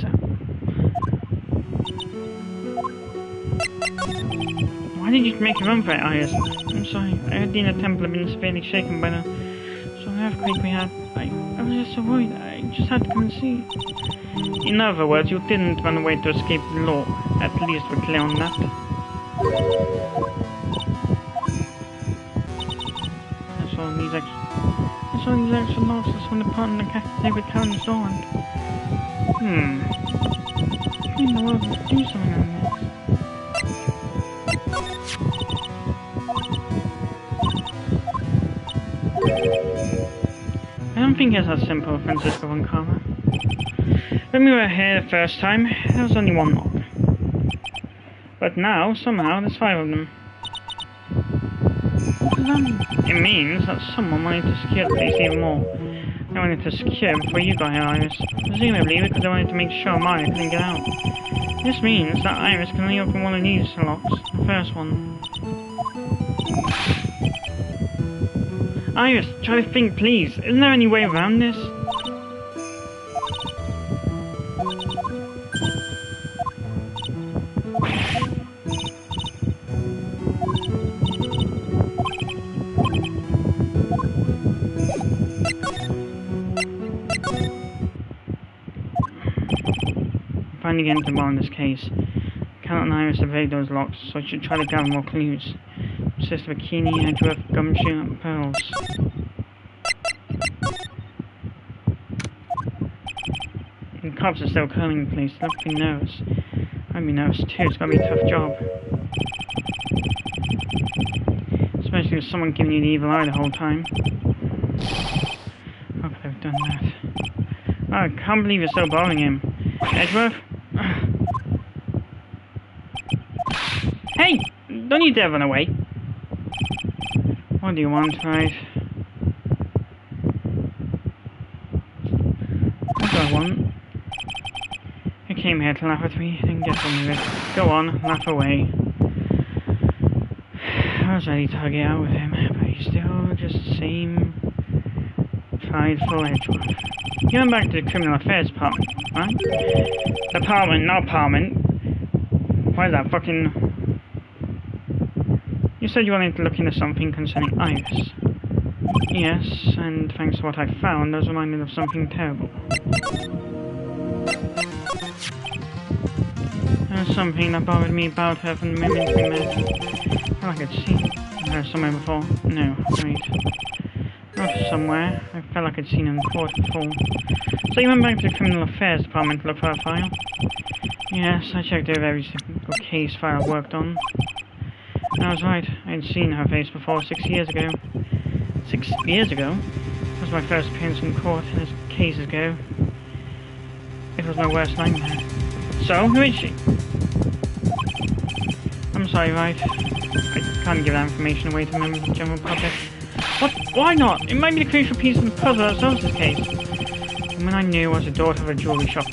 Speaker 1: Why did you make a run for it, Iris? I'm sorry. I heard Dina Temple had been severely shaken by the earthquake we had. I was just so worried. I just had to come and see. In other words, you didn't run away to escape the law. At least we're clear on that. I saw these extra losses from the part in the David Cullen's door. Who in the world would do something like this? I don't think it's that simple, Francisco von Karma. When we were here the first time, there was only one mob. But now, somehow, there's 5 of them. What does that mean? It means that someone wanted to secure the place even more. They wanted to secure it before you got here, Iris. Presumably because they wanted to make sure Mario couldn't get out. This means that Iris can only open one of these locks, the first one. Iris, try to think, please. Isn't there any way around this? I'm finally getting to the bottom of this case. Cannot and Iris evade those locks, so I should try to gather more clues. Consist of a bikini, Edgeworth, gumshoe, and pearls. The cops are still combing the place. They'll be nervous. I'd be nervous too. It's gotta be a tough job. Especially with someone giving you the evil eye the whole time. How could they have done that? Oh, I can't believe you're still bothering him. Edgeworth? Hey! Don't you dare run away! What do you want, right? What do I want? You came here to laugh with me, then get on with it. Go on, laugh away. I was ready to hug it out with him, but he's still just the same prideful Edgeworth. You went back to the Criminal Affairs Department, right? Department, not apartment. Why is that fucking... You said you wanted to look into something concerning Iris. Yes, and thanks to what I found, I was reminded of something terrible. There was something that bothered me about her from the moment we met. I felt like I'd seen her somewhere before. No, wait. Not somewhere. I felt like I'd seen her in court before. So you went back to the Criminal Affairs Department to look for a file? Yes, I checked over every single case file I worked on. I was right. I had seen her face before 6 years ago. 6 years ago? That was my first appearance in court, and as cases go, it was my worst nightmare. So, who is she? I'm sorry, right? I can't give that information away to members of the general public. What? Why not? It might be the crucial piece of the puzzle that solves this case. The woman I knew was the daughter of a jewelry shop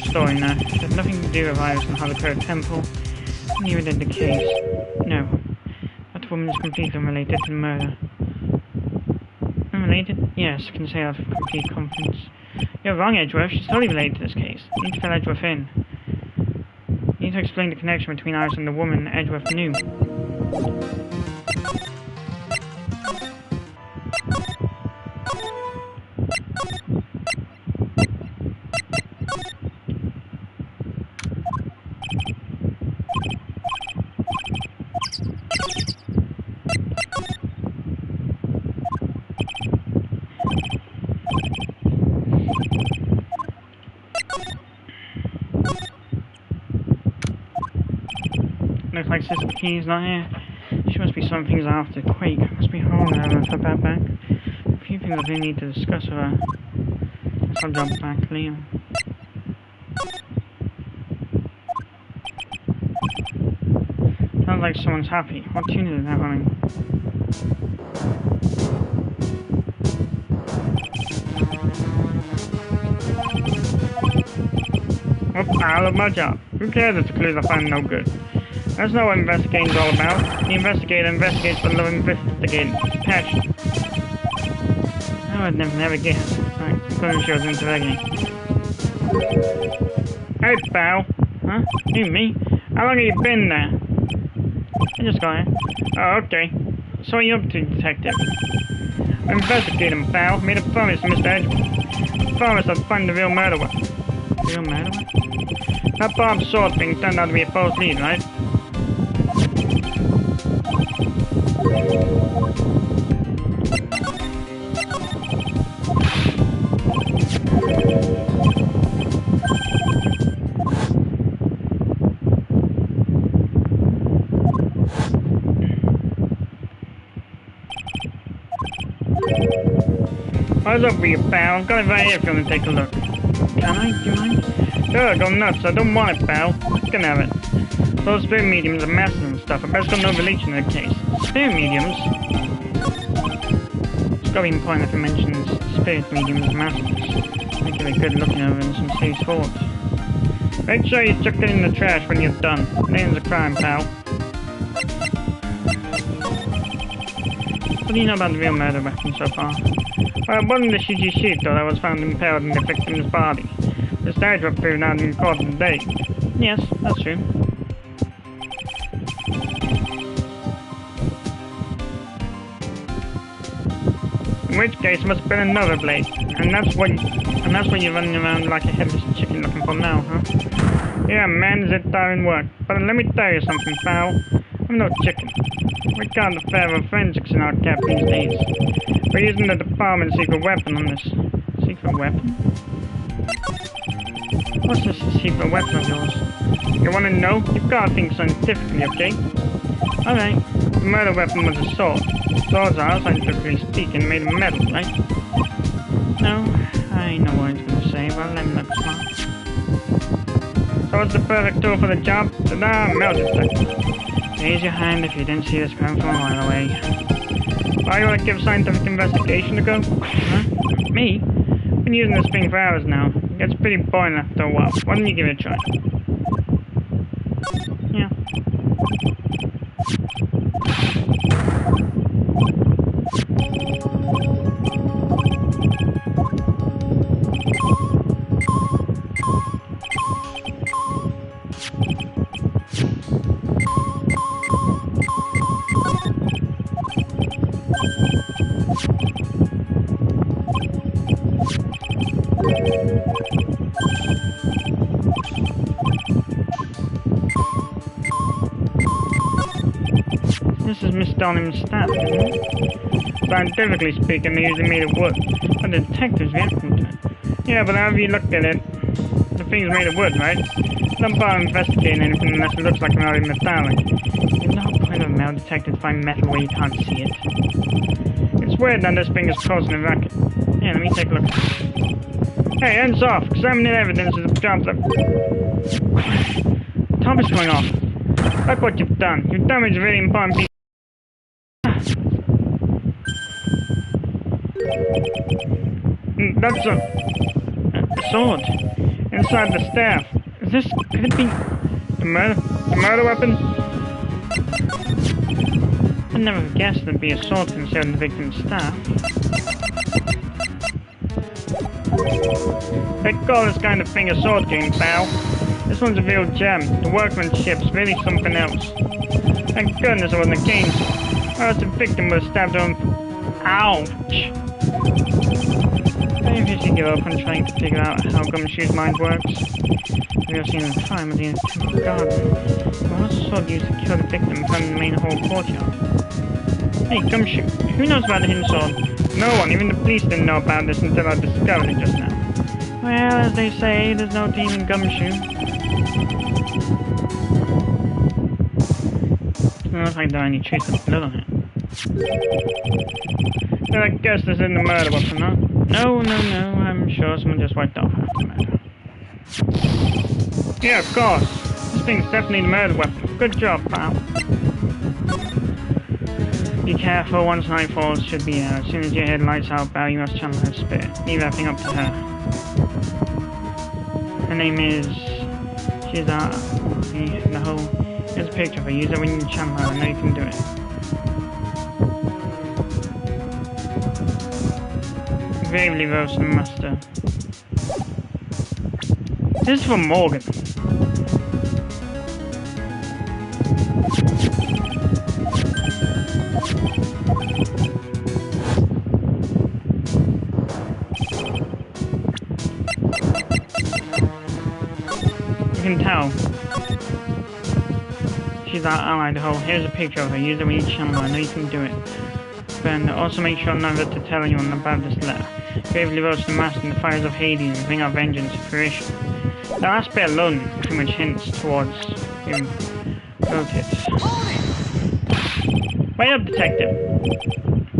Speaker 1: store owner. It had nothing to do with Iris and Harlequin Temple. Neither did the case. No. That woman is completely unrelated to the murder. Unrelated? Yes, I can say that with complete confidence. You're wrong, Edgeworth. She's totally related to this case. You need to fill Edgeworth in. You need to explain the connection between Iris and the woman Edgeworth knew. Looks like Sister Bikini's not here. She must be some things after the quake. Must be holding her with her bad back. A few things I do need to discuss with her. So I'll jump back to Liam. Sounds like someone's happy. What tune is that running? Whoop, I love my job. Who cares if the clues I find no good? That's not what investigating's all about. The investigator investigates for the love of investigating. Passion. I would never guess. Right, clearly she was into reggae. Hey, pal. Huh? You, me? How long have you been there? I just got here. Oh, okay. So what are you up to, detective? I'm investigating, pal. Made a promise to Mr. Edgeworth. I promised I'd find the real murderer. Real murderer? That Bob Sword thing turned out to be a false lead, right? What's up with you, pal? Got it right here if you want to take a look. Can I? Do you mind? Sure, go nuts. I don't want it, pal. You can have it. Those spirit mediums are masters and stuff. I best got no relation to the case. Spirit mediums? It's got to be important if it mentions spirit mediums and masters. Make it a good looking over in some serious thoughts. Make sure you chuck it in the trash when you're done. Name's a crime, pal. What do you know about the real murder weapon so far? Well, it wasn't the Shijishito that was found impaled in the victim's body. The statue was proven out in court today. Yes, that's true. which case it must have been another blade. And that's what you're running around like a headless chicken looking for now, huh? Yeah, man, is it darn work. But let me tell you something, pal. I'm no chicken. We got the fairer forensics in our cap these days. We're using the department's secret weapon on this. Secret weapon? What's this secret weapon of yours? You wanna know? You've gotta think scientifically, okay? Alright. The murder weapon was a sword. Swords are, scientifically speaking, made of metal, right? No, I know what he's gonna say, but let me look smart. So what's the perfect tool for the job? Ta-da! Metal detector. Raise your hand if you didn't see this coming from a mile away. Why you wanna give scientific investigation a go? Huh? Me? I've been using this thing for hours now. It gets pretty boring after a while. Why don't you give it a try? Yeah. This is Miss Donham's staff, isn't it? Scientifically speaking, they usually made of wood, but the detectives reacting to it. Yeah, but however you look at it, the thing's made of wood, right? Don't bother investigating anything unless it looks like an already metallic. There's no point of a metal detector to find metal where you can't see it. It's weird that this thing is causing a racket. Yeah, let me take a look. Hey, hands off! Examining evidence is a job that... The top is going off. Look what you've done. You've damaged a very important piece. That's a sword inside the staff. Is this? Could it be the murder weapon? I never guessed there'd be a sword concealed in the victim's staff. They call this kind of thing a sword game, pal. This one's a real gem. The workmanship's really something else. Thank goodness it wasn't a cane, or else the victim would have stabbed her own. Ouch! Maybe you should give up on trying to figure out how Gumshoe's mind works. We have seen in time at the Temple Garden. What was the sword used to kill the victim from the main hall courtyard? Hey, Gumshoe, who knows about the hidden sword? No one, even the police didn't know about this until I discovered it just now. Well, as they say, there's no team in Gumshoe. Doesn't look like there are any traces of blood on it. Well, I guess this isn't a murder weapon, huh? No, I'm sure someone just wiped off after the murder. Yeah, of course. This thing's definitely the murder weapon. Good job, pal. Be careful, once night falls, should be out. As soon as your head lights out, pal, you must channel her spirit. Leave everything up to her. Her name is... She's the whole... Here's a picture of her. Use it when you channel her. I know you can do it. Gravely roast and mustard. This is from Morgan. You can tell. She's our ally, the whole. Here's a picture of her. Use it when you channel her. I know you can do it. And also make sure never to tell anyone about this letter. Gravely roast the master in the fires of Hades and bring our vengeance to fruition. The last bit alone too much hints towards him wrote it. Wait up, detective.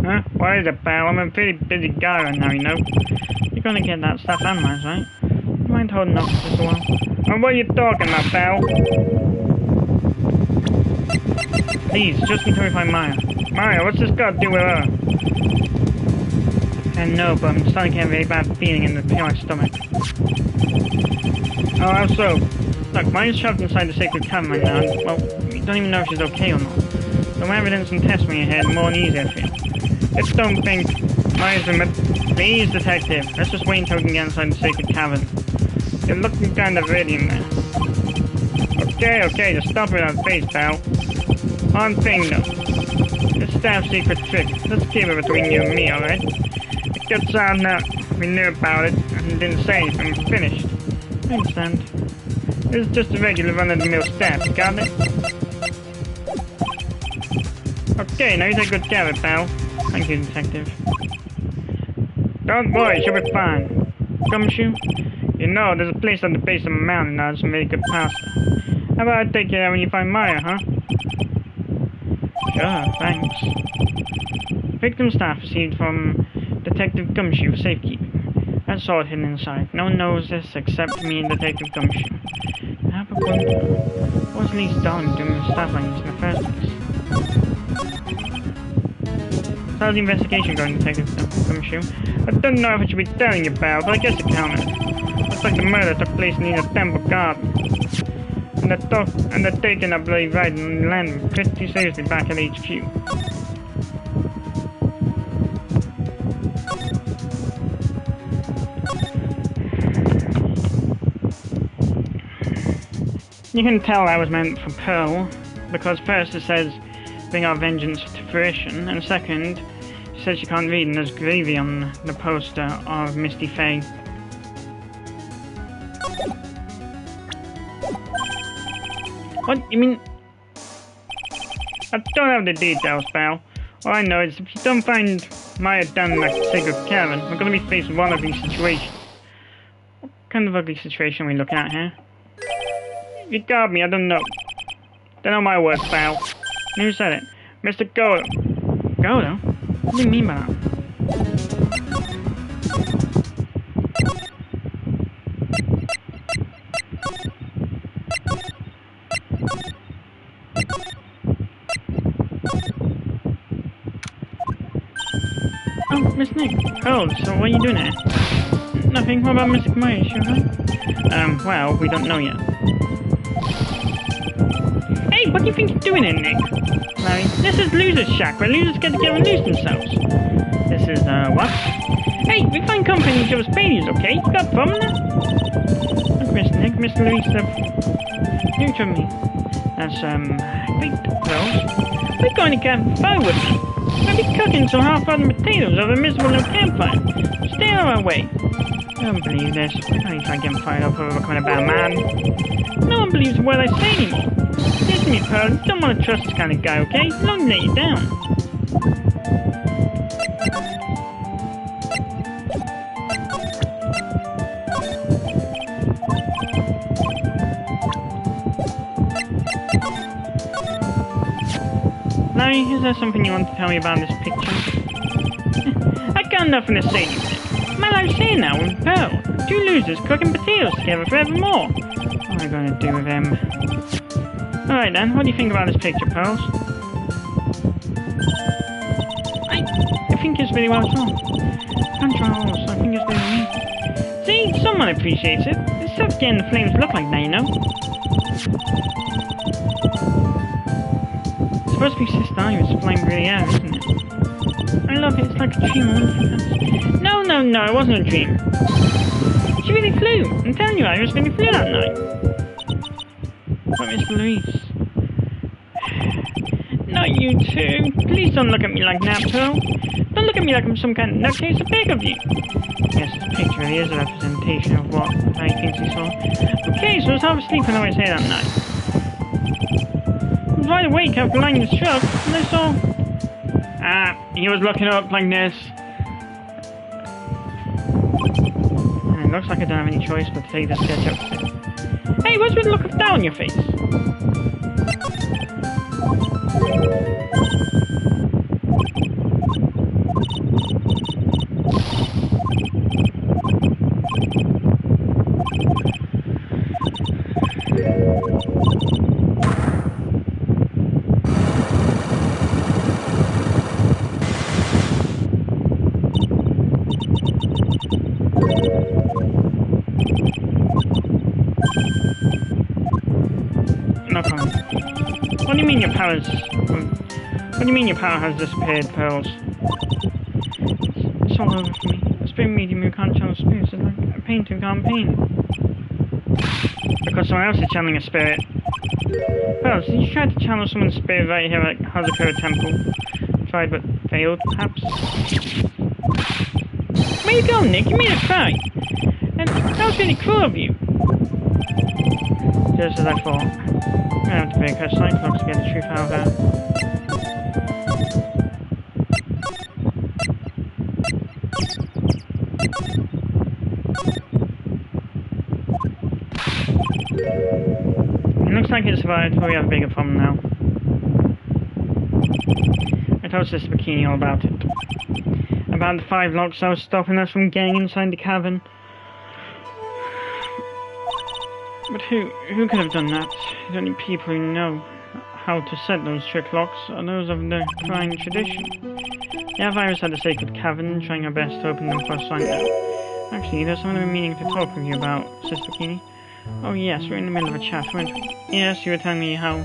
Speaker 1: Huh? What is it, pal? I'm a pretty busy guy right now, you know. You're gonna get that stuff analyzed, right? You mind holding off for just a while? And what are you talking about, pal? Please, just until we find Maya. Maya, what's this got to do with her? I know, but I'm starting to get a very bad feeling in the pit of my stomach. Oh, how so? Look, Maya's trapped inside the sacred cavern right now, and, well, we don't even know if she's okay or not. So more evidence and tests when you're here, the more easier I feel. Just don't think Maya's been... Please, detective, let's just wait until we can get inside the sacred cavern. You're looking kind of ready in there. Okay, just stop it on face, pal. One thing, though. This staff secret trick, let's keep it between you and me, alright? gets out now. We knew about it and didn't say anything. Finished. I understand. This is just a regular run-of-the-mill staff, got it? Okay, now you take good care of it, pal. Thank you, Detective. Don't worry, she'll be fine. Gumshoe? You know, there's a place on the base of a mountain that has some really good pasta. How about I take you there when you find Maya, huh? Sure, thanks. Victim staff received from Detective Gumshoe for safekeeping. That's all hidden inside. No one knows this except me and Detective Gumshoe. I have a wonder, what was Lee's darling doing with stuff like this in the first place? How's the investigation going, Detective Gumshoe? I don't know if I should be telling you about, but I guess it counted. Looks like the murder took place near the temple garden. And they're taking a bloody ride and landing pretty seriously back at HQ. You can tell that was meant for Pearl, because first it says, bring our vengeance to fruition, and second, she says she can't read and there's gravy on the poster of Misty Faye. What? You mean? I don't have the details, pal. All I know is if you don't find Maya done like Sacred Cavern, we're gonna be faced with one ugly situation. What kind of ugly situation are we looking at here? You got me, I don't know. Don't know my words, pal. Who said it? Mr. Godo. Godo? What do you mean by that? Oh, Miss Nick. Oh, so what are you doing here? Nothing. What about Mr. Maya, sure? Well, we don't know yet. Hey, what do you think you're doing here, Nick? Larry, this is Loser's Shack, where losers get together and lose themselves. This is, what? Hey, we find comfort in each other's failures, okay? You got a problem there? Look, Miss Nick, Mr. Louis, new to me. That's, great, girls. We're going to campfire with me. I'll be cooking some half-rotten potatoes over a miserable little campfire. Stay out of our way. I don't believe this. I don't try getting fired up over becoming a bad man. No one believes a word I say anymore. Listen to me, Pearl. You don't want to trust this kind of guy, okay? He'll only let you down. Larry, is there something you want to tell me about this picture? I got nothing to say to you, Nick. My life's here now with Pearl. Two losers cooking potatoes together forevermore. What am I going to do with them? Alright then, what do you think about this picture, Pearls? I think it's really well done. Controls, I think it's really neat. See, someone appreciates it. It's tough getting the flames look like that, you know? It's supposed to be Sister Iris flying through the air, isn't it? I love it, it's like a dream. No, it wasn't a dream. She really flew. I'm telling you, Iris really flew that night. But Mr. Louise. Not you too. Please don't look at me like that, Pearl. Don't look at me like I'm some kind of nutcase. I beg of you. Yes, this picture really is a representation of what I think he saw. Okay, so I was half asleep when I was here that night. I was wide awake after lying in the shrub, and I saw... he was looking up like this. And it looks like I don't have any choice but to take this sketch up. Hey, what's with the look of doubt on your face? No comment. What do you mean your powers... What do you mean your power has disappeared, Pearls? It's all over for me. A spirit medium who can't channel spirits is like a painter who can't paint. Because someone else is channeling a spirit. Pearls, did you try to channel someone's spirit right here at Hazakura Temple? Tried but failed, perhaps? Where you going, Nick? You made her cry. And that was really cruel of you. Just as I thought. I'm gonna have to make her Cyclops to get the truth out of her. It looks like it survived, but we have a bigger problem now. I told Sister Bikini all about it. About the 5 locks that was stopping us from getting inside the cavern. But who could have done that? The only people who know how to set those trick locks are those of the crying tradition. Yeah, Virus had the sacred cavern, trying our best to open them for us right now. Actually, there's something I've been meaning to talk with you about, Sister Bikini. Oh yes, we're in the middle of a chat, weren't we? Yes, you were telling me how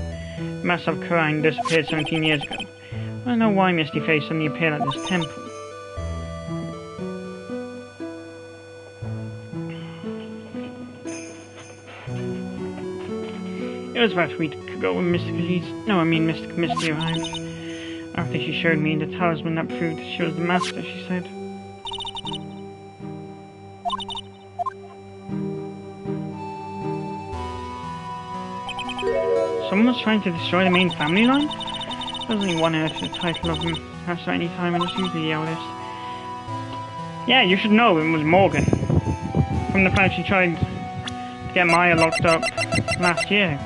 Speaker 1: Master of Karine disappeared 17 years ago. I don't know why Misty Face suddenly appeared at this temple. It was about a week ago when Mystic Misty arrived. After she showed me the talisman that proved that she was the Master, she said. Someone was trying to destroy the main family line? There's only one heir to the title of Master at any time, and it's usually the eldest. Yeah, you should know it was Morgan. From the fact she tried to get Maya locked up last year.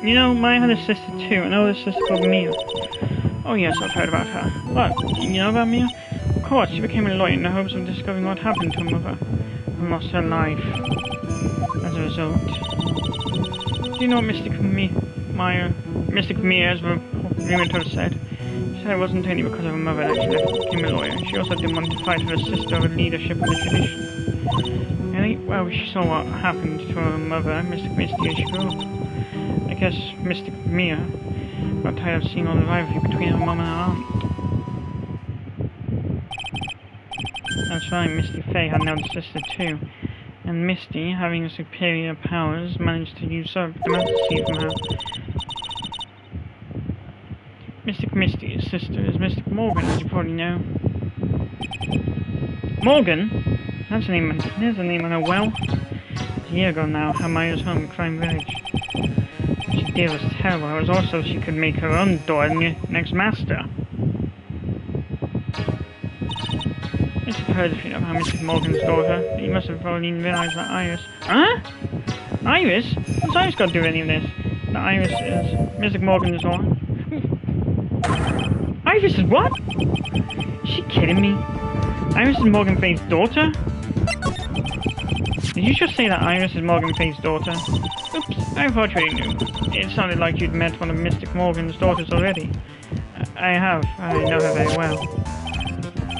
Speaker 1: You know, Maya had a sister too, an older sister called Mia. Oh yes, I've heard about her. What? You know about Mia? Of course, she became a lawyer in the hopes of discovering what happened to her mother, and lost her life as a result. Do you know what Mystic Mia is rumored to have said? She said it wasn't only because of her mother that she became a lawyer. She also didn't want to fight for her sister over leadership of the tradition. Really? Well, she saw what happened to her mother, Mystic Misty, as she grew up. I guess Mystic Mia got tired of seeing all the rivalry between her mom and her aunt. That's right, Misty Faye had an elder sister too, and Misty, having superior powers, managed to usurp the Master Seed from her. Mystic Misty's sister is Mystic Morgan, as you probably know. Morgan? There's a name on her well. A year ago now, her Maya's home in Crime Village. She did was terrible. It was also she could make her own daughter the next master. I should have heard if you know how Mystic Morgan's daughter, but you must have probably realised that Iris. Huh? Iris? What's Iris got to do with any of this? That Iris is Mystic Morgan's daughter. Iris is what? Is she kidding me? Iris is Morgan Faye's daughter? Did you just say that Iris is Morgan Faye's daughter? Oops, I thought you already knew. It sounded like you'd met one of Mystic Morgan's daughters already. I have. I know her very well.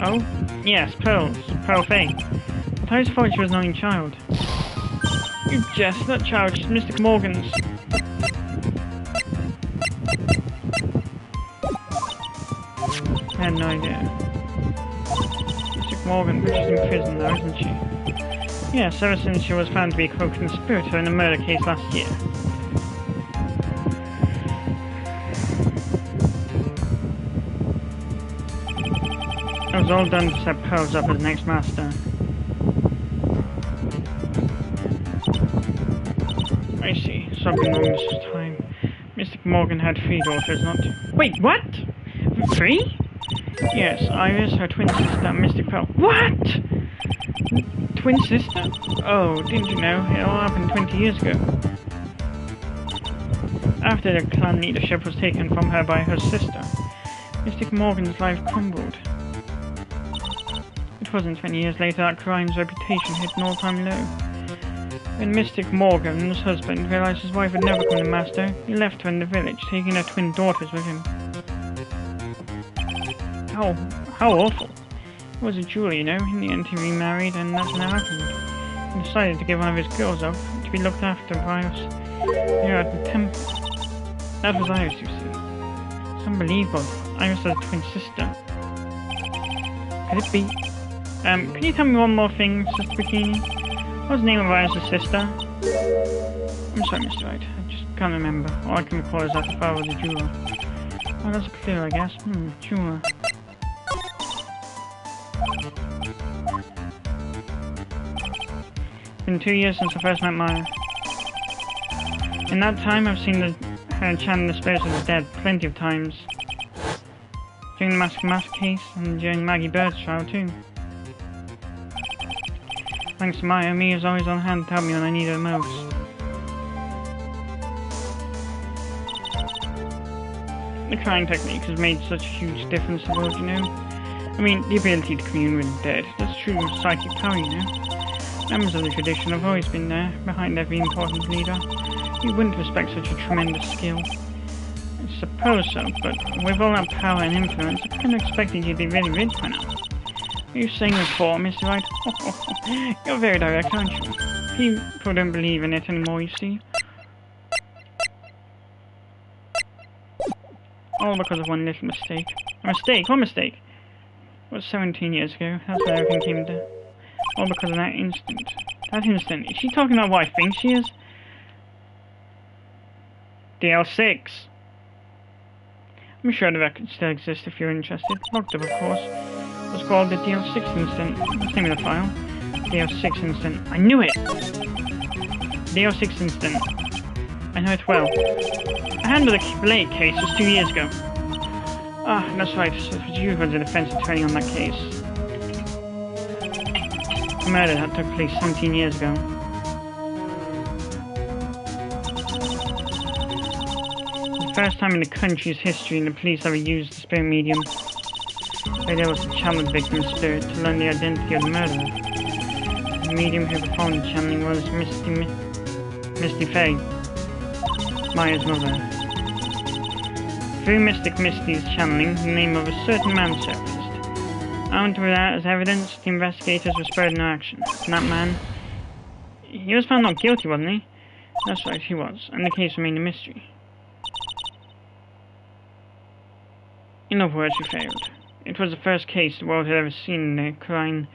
Speaker 1: Oh? Yes, Pearl Faye. But I just thought she was an only child. You jest, that child, she's Mystic Morgan's. I had no idea. Mystic Morgan, but she's in prison now, isn't she? Yes, ever since she was found to be a co-conspirator in a murder case last year. It was all done to set Pearls up as next master. I see. Something wrong this time. Mystic Morgan had 3 daughters, not... Wait, what? 3? Yes, Iris, her twin sister, and Mystic Pearl. What? Twin sister? Oh, didn't you know? It all happened 20 years ago. After the clan leadership was taken from her by her sister, Mystic Morgan's life crumbled. It wasn't 20 years later that Carine's reputation hit an all-time low. When Mystic Morgan's husband realized his wife had never become the master, he left her in the village, taking her twin daughters with him. How awful. It was a jewel, you know. In the end he remarried and that's when it happened. He decided to give one of his girls up to be looked after by us here at the temple. That was Iris, you see. It's unbelievable. Iris has a twin sister. Could it be? Can you tell me one more thing, Sister Bikini? What was the name of Iris' sister? I'm sorry, Mr. Wright. I just can't remember. All I can recall is that the father was a jeweler. Oh, that's clear, I guess. Jeweler. It's been 2 years since I first met Maya. In that time, I've seen her channel the spirits of the dead plenty of times. During the Mask case, and during Maggie Bird's trial too. Thanks to Maya, Mia's always on hand to help me when I need her most. The crying technique has made such a huge difference to the world, you know. I mean, the ability to commune with the dead, that's true psychic power, you know. Members of the tradition have always been there, behind every important leader. You wouldn't expect such a tremendous skill. I suppose so, but with all that power and influence, I kind of expected you to be really rich by now. Are you saying before, Mr. Wright? You're very direct, aren't you? People don't believe in it anymore, you see. All because of one little mistake. A mistake? What mistake? It was 17 years ago. That's where everything came to. All because of that instant. That instant. Is she talking about what I think she is? DL6. I'm sure the record still exists if you're interested. Locked up, of course. It was called the DL6 incident. That's the name of the file. DL6 incident. I knew it! DL6 incident. I know it well. I handled the Blake case just 2 years ago. Ah, that's right. So it was you who was the defense attorney on that case. The murder that took place 17 years ago. The first time in the country's history the police ever used the spirit medium. They were able to channel the victim's spirit to learn the identity of the murderer. The medium who performed the channeling was Misty Faye, Maya's mother. Through Mystic Misty's channeling, the name of a certain man surfaced. Armed with that as evidence, the investigators were spurred into action. And that man... he was found not guilty, wasn't he? That's right, he was, and the case remained a mystery. In other words, we failed. It was the first case the world had ever seen the Quran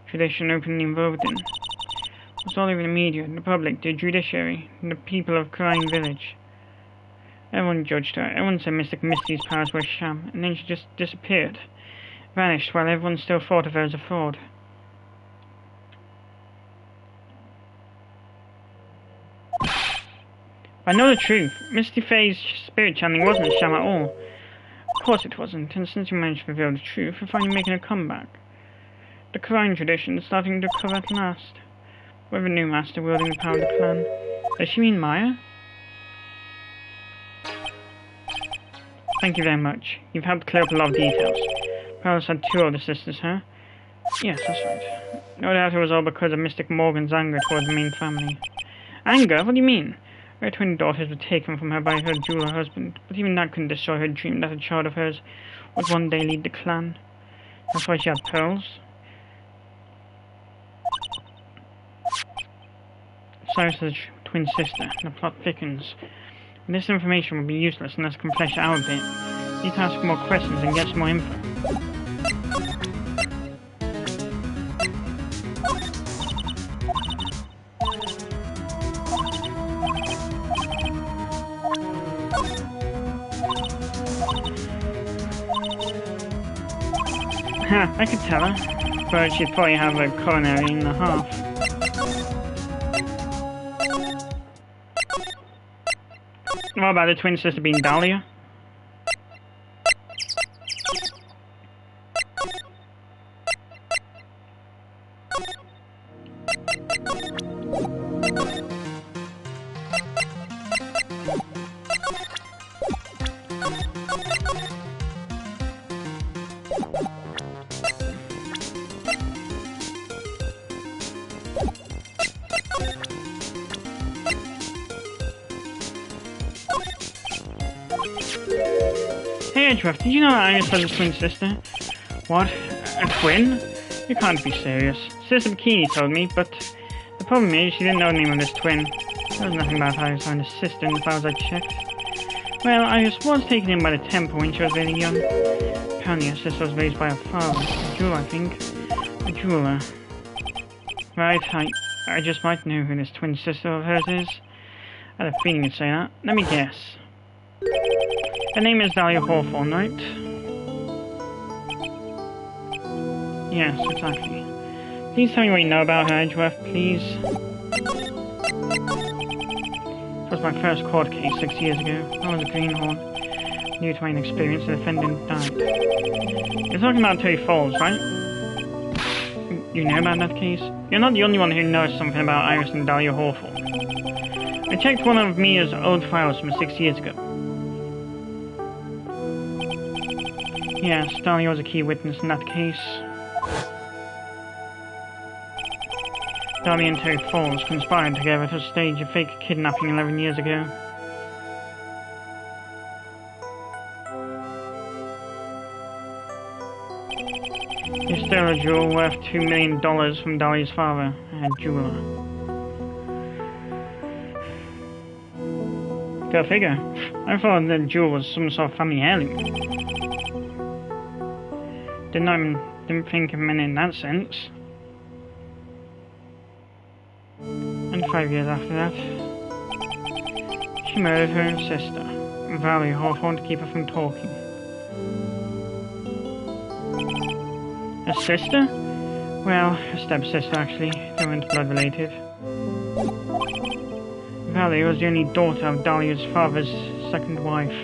Speaker 1: tradition openly involved in. It was all over the media, the public, the judiciary, and the people of Quran village. Everyone judged her. Everyone said Mystic Misty's powers were a sham, and then she just disappeared. Vanished while everyone still thought of her as a fraud. I know the truth. Misty Faye's spirit channeling wasn't a sham at all. Of course it wasn't, and since you managed to reveal the truth, we're finally making a comeback. The Quran tradition is starting to recover at last. With a new master wielding the power of the clan. Does she mean Maya? Thank you very much. You've helped clear up a lot of details. Perhaps had 2 older sisters, huh? Yes, that's right. No doubt it was all because of Mystic Morgan's anger towards the main family. Anger? What do you mean? Her twin daughters were taken from her by her jeweler husband, but even that couldn't destroy her dream that a child of hers would one day lead the clan. That's why she had pearls. Cyrus has a twin sister, and the plot thickens. But this information will be useless unless I can flesh it out a bit. You need to ask more questions and get some more info. I could tell her, but she'd probably have a coronary and a half. What about the twin sister being Dahlia? Hey Edgeworth, did you know that Iris has a twin sister? What? A twin? You can't be serious. Sister Bikini told me, but The problem is, she didn't know the name of this twin. There was nothing about Iris and his sister in the files I checked. Well, Iris was taken in by the temple when she was very young. Apparently her sister was raised by her father, a jeweler, I think. A jeweler. Right, I just might know who this twin sister of hers is. I had a feeling you'd say that. Let me guess. Her name is Dahlia Hawthorne, right? Yes, exactly. Please tell me what you know about her, Edgeworth, please. It was my first court case 6 years ago. I was a greenhorn. Due to my inexperience, the defendant died. You're talking about Terry Falls, right? You know about that case? You're not the only one who knows something about Iris and Dahlia Hawthorne. I checked one of Mia's old files from 6 years ago. Yes, Dahlia was a key witness in that case. Dahlia and Terry Falls conspired together to stage a fake kidnapping 11 years ago. They stole a jewel worth $2 million from Dahlia's father, a jeweler. Go figure. I thought the jewel was some sort of family heirloom. Didn't think of it in that sense. And 5 years after that, she murdered her own sister, Valerie Hawthorne, to keep her from talking. Her sister? Well, her stepsister actually. They weren't blood related. Valerie was the only daughter of Dahlia's father's second wife.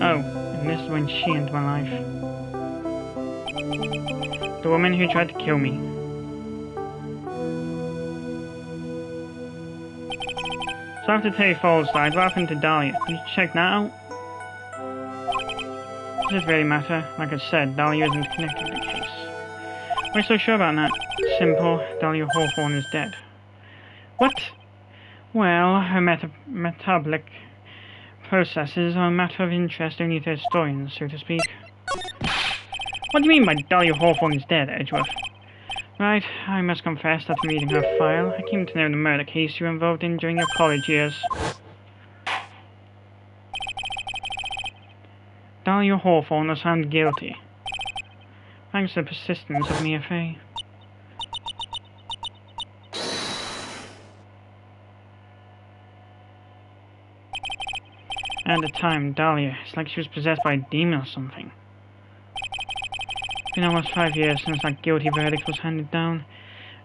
Speaker 1: Oh, and this is when she entered my life. The woman who tried to kill me. So after Terry Falls died, what happened to Dahlia? Did you check that out? Does it really matter? Like I said, Dahlia isn't connected to the case. Why are you so sure about that? Simple, Dahlia Hawthorne is dead. What? Well, her metabolic processes are a matter of interest only to historians, so to speak. What do you mean by Dahlia Hawthorne is dead, Edgeworth? Right, I must confess that from reading her file, I came to know the murder case you were involved in during your college years. Dahlia Hawthorne was found guilty, thanks to the persistence of Mia Fey. At the time, Dahlia, it's like she was possessed by a demon or something. It's been almost 5 years since that guilty verdict was handed down,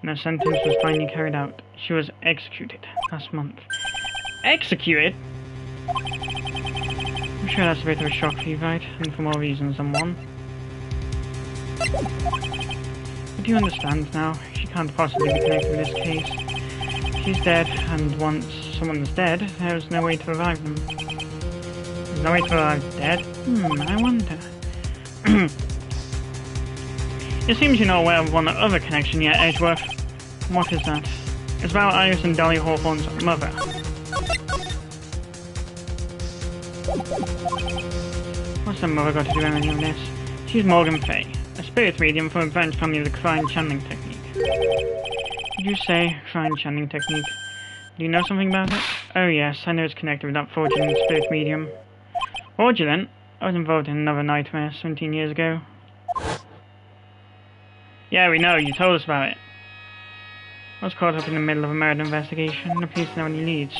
Speaker 1: and her sentence was finally carried out. She was executed last month. Executed? I'm sure that's a bit of a shock for you, right? And for more reasons than one. But you understand now, she can't possibly be connected to this case. She's dead, and once someone's dead, there's no way to revive them. There's no way to revive the dead? I wonder. It seems you're not aware of one other connection yet, Edgeworth. What is that? It's about Iris and Dahlia Hawthorne's mother. What's her mother got to do with any of this? She's Morgan Fey, a spirit medium from a branch family of the Crime Channeling Technique. Did you say Crime Channeling Technique? Do you know something about it? Oh yes, I know it's connected with that fraudulent spirit medium. Fraudulent? I was involved in another nightmare 17 years ago. Yeah, we know, you told us about it. I was caught up in the middle of a murder investigation, and the police didn't have any leads.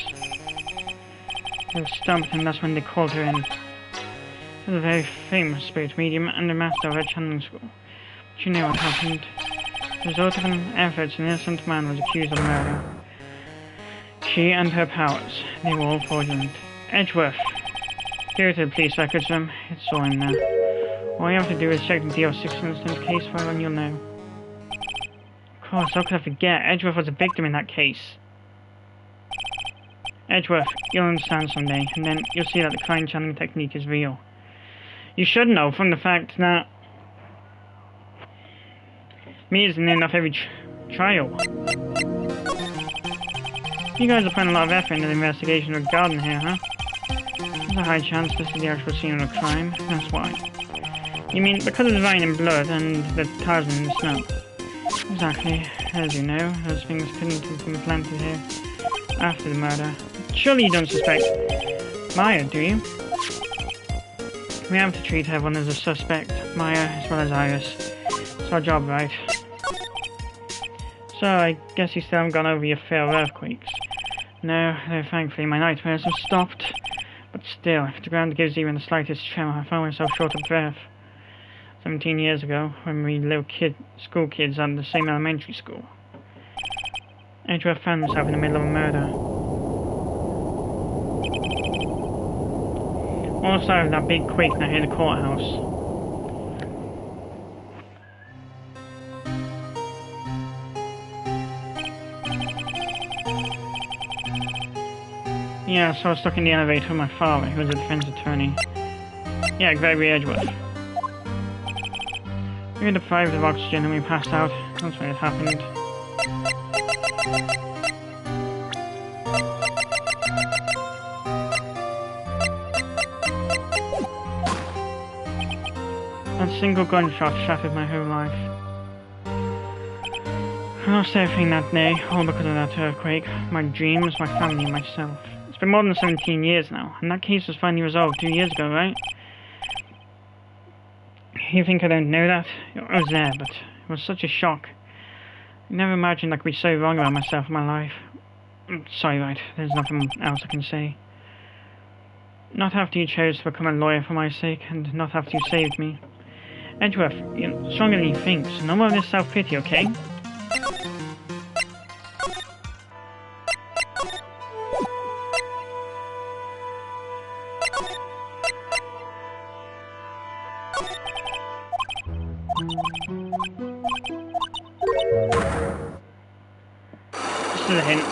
Speaker 1: They were stumped, and that's when they called her in. She was a very famous spirit medium and a master of her channeling school. But you know what happened. The result of an efforts, an innocent man was accused of murder. She and her powers, they were all fraudulent. Edgeworth, go to the police records room, it's all in there. All you have to do is check the DO6 incident case file and you'll know. Of course, how could I forget? Edgeworth was a victim in that case. Edgeworth, you'll understand someday, and then you'll see that the crime channeling technique is real. You should know from the fact that me isn't enough every trial. You guys are putting a lot of effort into the investigation regarding here, huh? There's a high chance this is the actual scene of a crime, that's why. You mean because of the rain and blood and the thousand in the snow? Exactly. As you know, those things couldn't have been planted here after the murder. Surely you don't suspect Maya, do you? We have to treat everyone as a suspect, Maya as well as Iris. It's our job, right? So, I guess you still haven't gone over your fear of earthquakes. No, thankfully my nightmares have stopped. But still, if the ground gives even the slightest tremor, I find myself short of breath. 17 years ago, when we little school kids at the same elementary school, Edgeworth found himself in the middle of a murder. Also, that big quake that hit the courthouse. Yeah, so I was stuck in the elevator with my father, who was a defense attorney. Yeah, Gregory Edgeworth. We were deprived of oxygen and we passed out. That's when it happened. That single gunshot shattered my whole life. I lost everything that day, all because of that earthquake. My dreams, my family, myself. It's been more than 17 years now, and that case was finally resolved 2 years ago, right? You think I don't know that? I was there, but it was such a shock. I never imagined I could be so wrong about myself and my life. Sorry, right, there's nothing else I can say. Not after you chose to become a lawyer for my sake, and not after you saved me. Edgeworth, you're stronger than you think, so no more of this self-pity, okay? Just as a hint.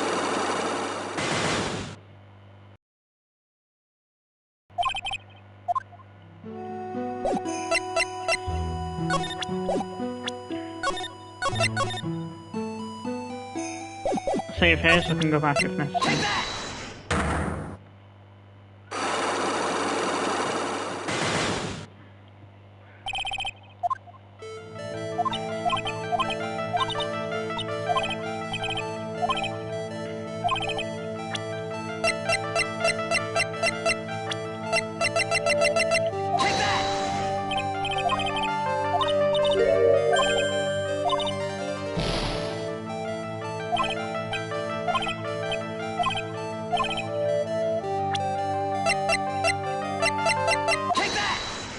Speaker 1: Save here so I can go back if necessary.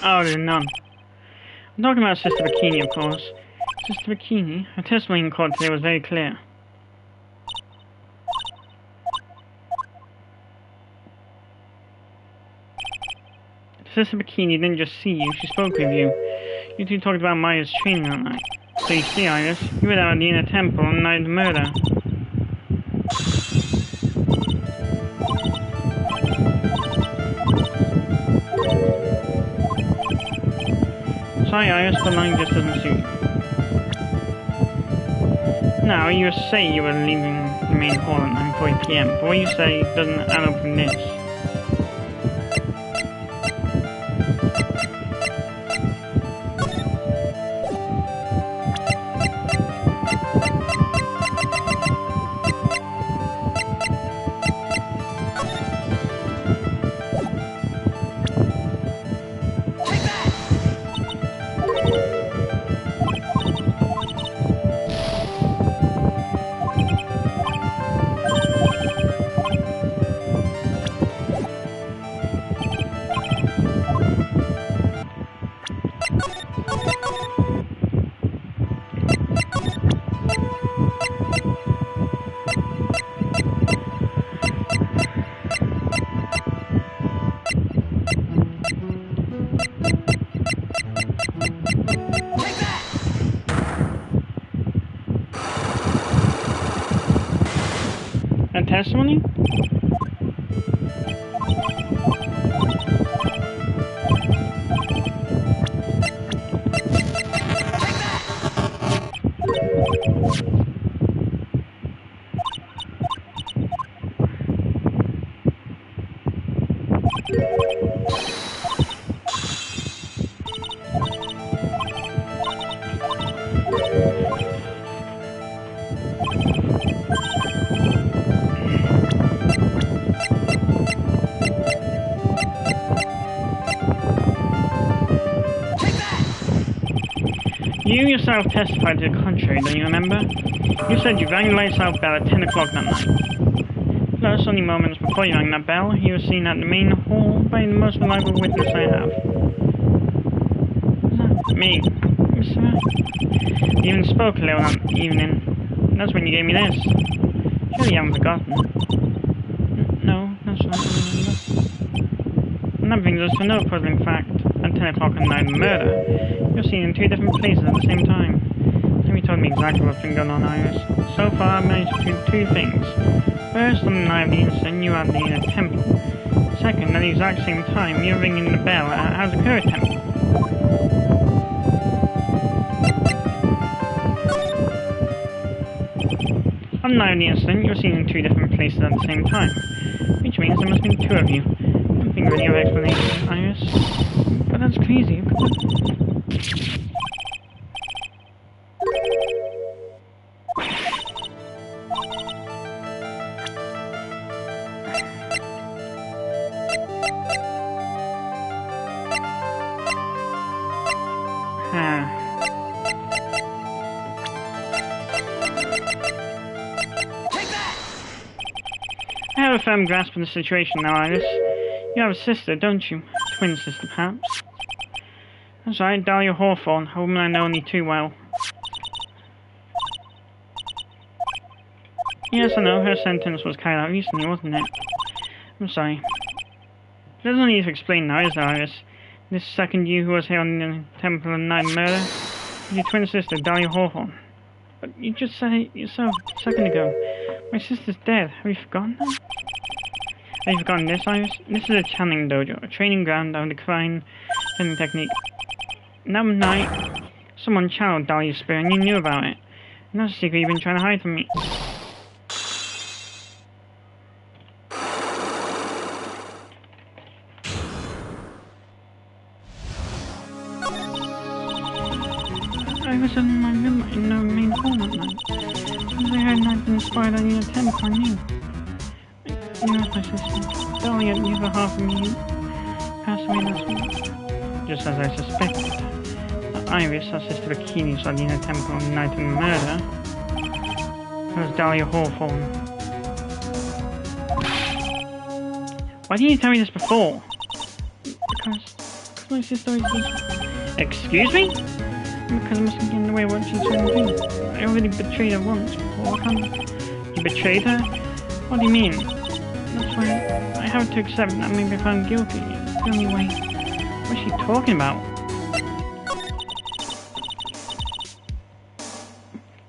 Speaker 1: Oh, there's none. I'm talking about Sister Bikini, of course. Sister Bikini, her testimony in court today was very clear. Sister Bikini didn't just see you, she spoke with you. You two talked about Maya's training that night. So you see, Iris, you were there at the inner temple on the night of the murder. Sorry, Iris, but mine just doesn't suit you. Now, you say you were leaving the main hall at 9:40 PM, but what you say doesn't add up from this. That testimony? You yourself testified to the contrary, don't you remember? You said you rang the lights out bell at 10 o'clock that night. Plus, only moments before you rang that bell, you were seen at the main hall by the most reliable witness I have. Me, Mr. You even spoke a little that evening. That's when you gave me this. Surely you haven't forgotten. No, that's not what I remember. And that brings us to another puzzling fact. At 10 o'clock on the night of the murder, you're seen in two different places at the same time. Have you told me exactly what's been going on, Iris? So far, I've managed to do two things. First, on the night of the incident, you were at the temple. Second, at the exact same time, you were ringing the bell at Hazakura Temple. On the night of the incident, you were seen in two different places at the same time, which means there must have been two of you. I'm thinking of your explanation, Iris. But that's crazy. I have a firm grasp of the situation now, Iris. You have a sister, don't you? Twin sister, perhaps? That's right, Dahlia Hawthorne, a woman I know only too well. Yes, I know, her sentence was carried out recently, wasn't it? I'm sorry. There's no need to explain now, is there, Iris? This second you who was here on the temple on the night of murder is your twin sister, Dahlia Hawthorne. But you just said it yourself a second ago. My sister's dead. Have you forgotten that? Have you forgotten this, Iris? This is a channeling dojo, a training ground of the crime channeling technique. And that night, someone channeled Dahlia's spirit and you knew about it. And that's a secret you've been trying to hide from me. I was in my room in the main hall that night. Because I heard I'd been inspired on your attempt on you. You know my sister. Dahlia, the other half of me, passed away last week. Just as I suspected. Iris, our sister Bikini, saw the temple on the night of the murder. It was Dahlia Hawthorne. Why didn't you tell me this before? Because my sister always does. Excuse me? Because I mustn't get in the way of what she's trying to do. I already betrayed her once before. You betrayed her? What do you mean? That's why I have to accept that maybe if I'm guilty. It's the only way. What's she talking about?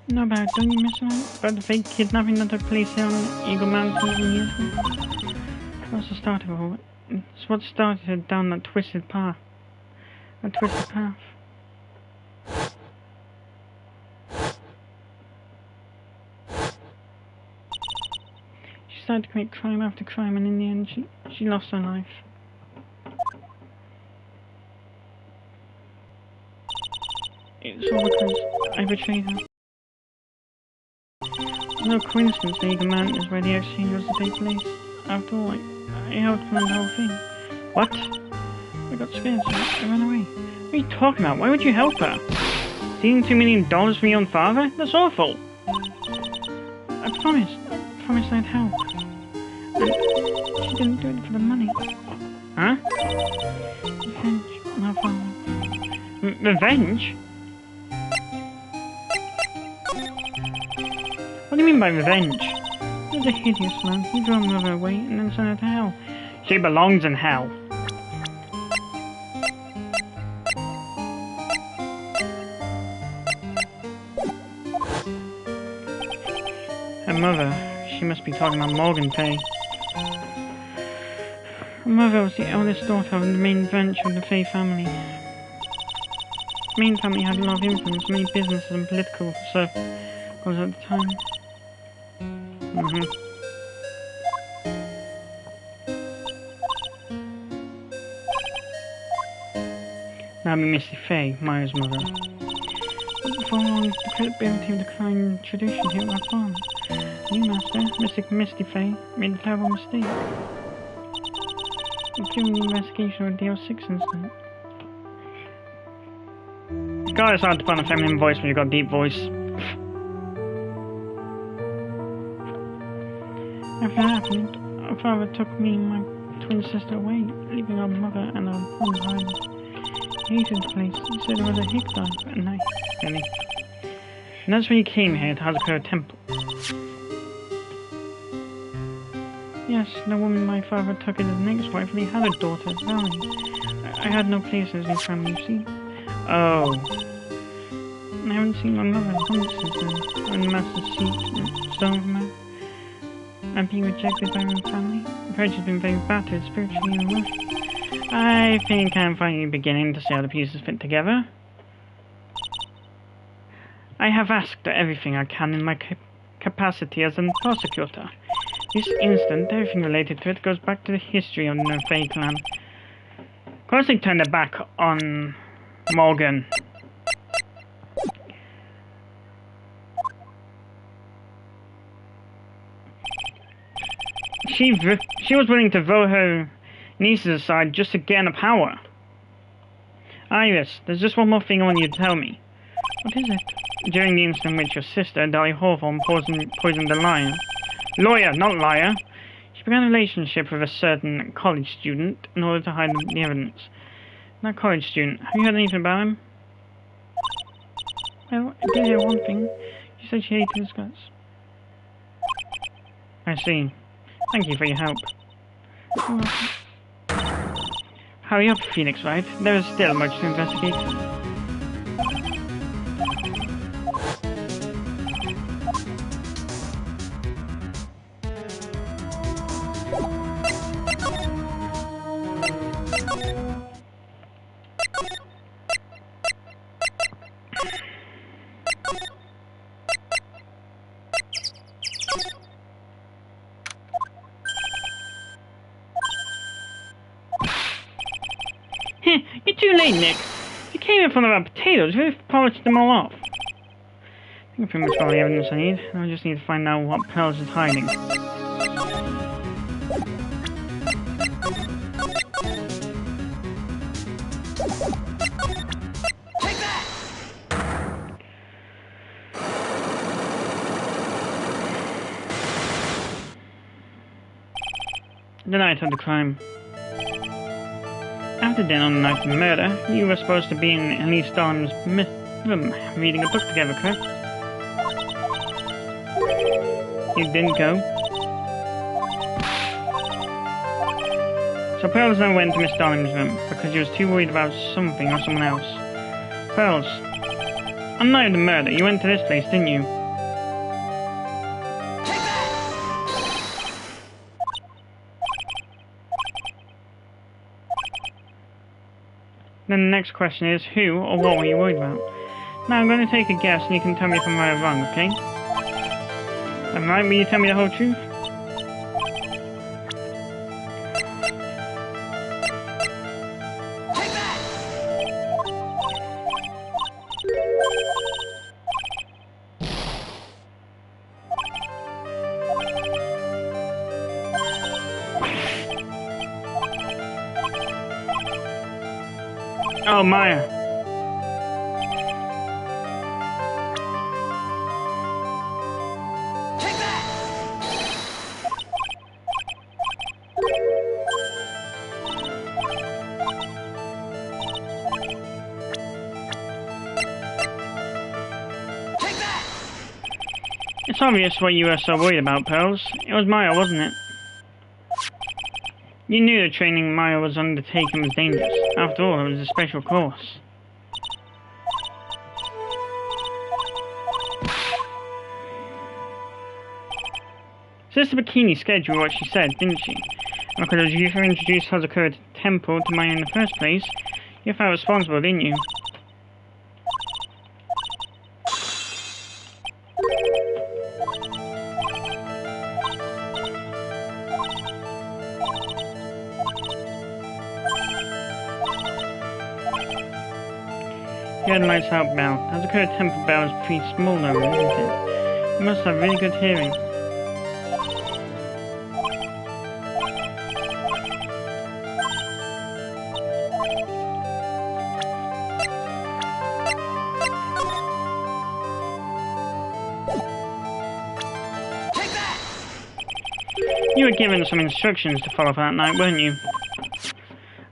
Speaker 1: No, about don't you miss out? About the fake kidnapping that took place here on Eagle Mountain years ago? What's the start of it all? It's what started her down that twisted path. That twisted path. She started to commit crime after crime, and in the end, she lost her life. It's all because I betrayed her. It's no coincidence that Eagle Mountain is where the exchange was to take place. After all, I helped plan the whole thing. What? I got scared, so I ran away. What are you talking about? Why would you help her? Stealing $2 million from your own father? That's awful! I promised I'd help. And she didn't do it for the money. Huh? Revenge on her father. Revenge? What do you mean by revenge? He was a hideous man. He drove her mother away and then sent her to hell. She belongs in hell. Her mother, she must be talking about Morgan Pay. Her mother was the eldest daughter of the main branch of the Fay family. The main family had a lot of influence in many businesses and political circles at the time. That'd be Misty Fay, Maya's mother. But before long, the credibility of the crime tradition hit our farm. You, Master, Misty Fay, made a terrible mistake. During the investigation of the DL6 incident. God, it's hard to find a feminine voice when you've got a deep voice. After that happened, our father took me and my twin sister away, leaving our mother and our one behind. He hated the place. He said it was a hick dive at night. Really? And that's when you came here to Hazakura Temple. Yes, the woman my father took as his next wife, and he had a daughter, Valerie. I had no place as his family, you see. Oh. I haven't seen my mother in months since then. When the master seat stolen from her. I'm being rejected by my family. I've heard she's been very battered, spiritually and emotionally. I think I'm finally beginning to see how the pieces fit together. I have asked everything I can in my capacity as a prosecutor. This incident, everything related to it, goes back to the history of the Fey clan. Of course they turned their back on Morgan. She was willing to vote her nieces aside just to gain the power. Iris, there's just one more thing I want you to tell me. What is it? During the incident in which your sister, Dolly Hawthorne, poisoned the lawyer, not liar. She began a relationship with a certain college student in order to hide the evidence. That college student, have you heard anything about him? Well, I did hear one thing. She said she hated his guts. I see. Thank you for your help. You're welcome. Hurry up, Phoenix Wright. There is still much to investigate. You're too late, Nick. You came in front of our potatoes. We've polished them all off. I think I pretty much got all the evidence I need. I just need to find out what Pearls is hiding.
Speaker 2: Take that!
Speaker 1: The night of the crime. After dinner on the night of the murder, you were supposed to be in Elise Darnham's room, reading a book together, correct? You didn't go? So Pearls then went to Miss Darnham's room, because she was too worried about something or someone else. Pearls, on the night of the murder, you went to this place, didn't you? Then the next question is, who or what were you worried about? Now I'm going to take a guess and you can tell me if I'm right or wrong, okay? I'm right, will you tell me the whole truth?
Speaker 2: Take that!
Speaker 1: Oh, Maya.
Speaker 2: Take that! Take that!
Speaker 1: It's obvious what you were so worried about, Pearls. It was Maya, wasn't it? You knew the training Maya was undertaking was dangerous. After all, it was a special course. Sister Bikini scared you with what she said, didn't she? And because you introduced Hazakura to the temple to Maya in the first place, you felt responsible, didn't you? You had a nice out bell. Hazakura temple bell is pretty small though, isn't it? You must have really good hearing. You were given some instructions to follow for that night, weren't you?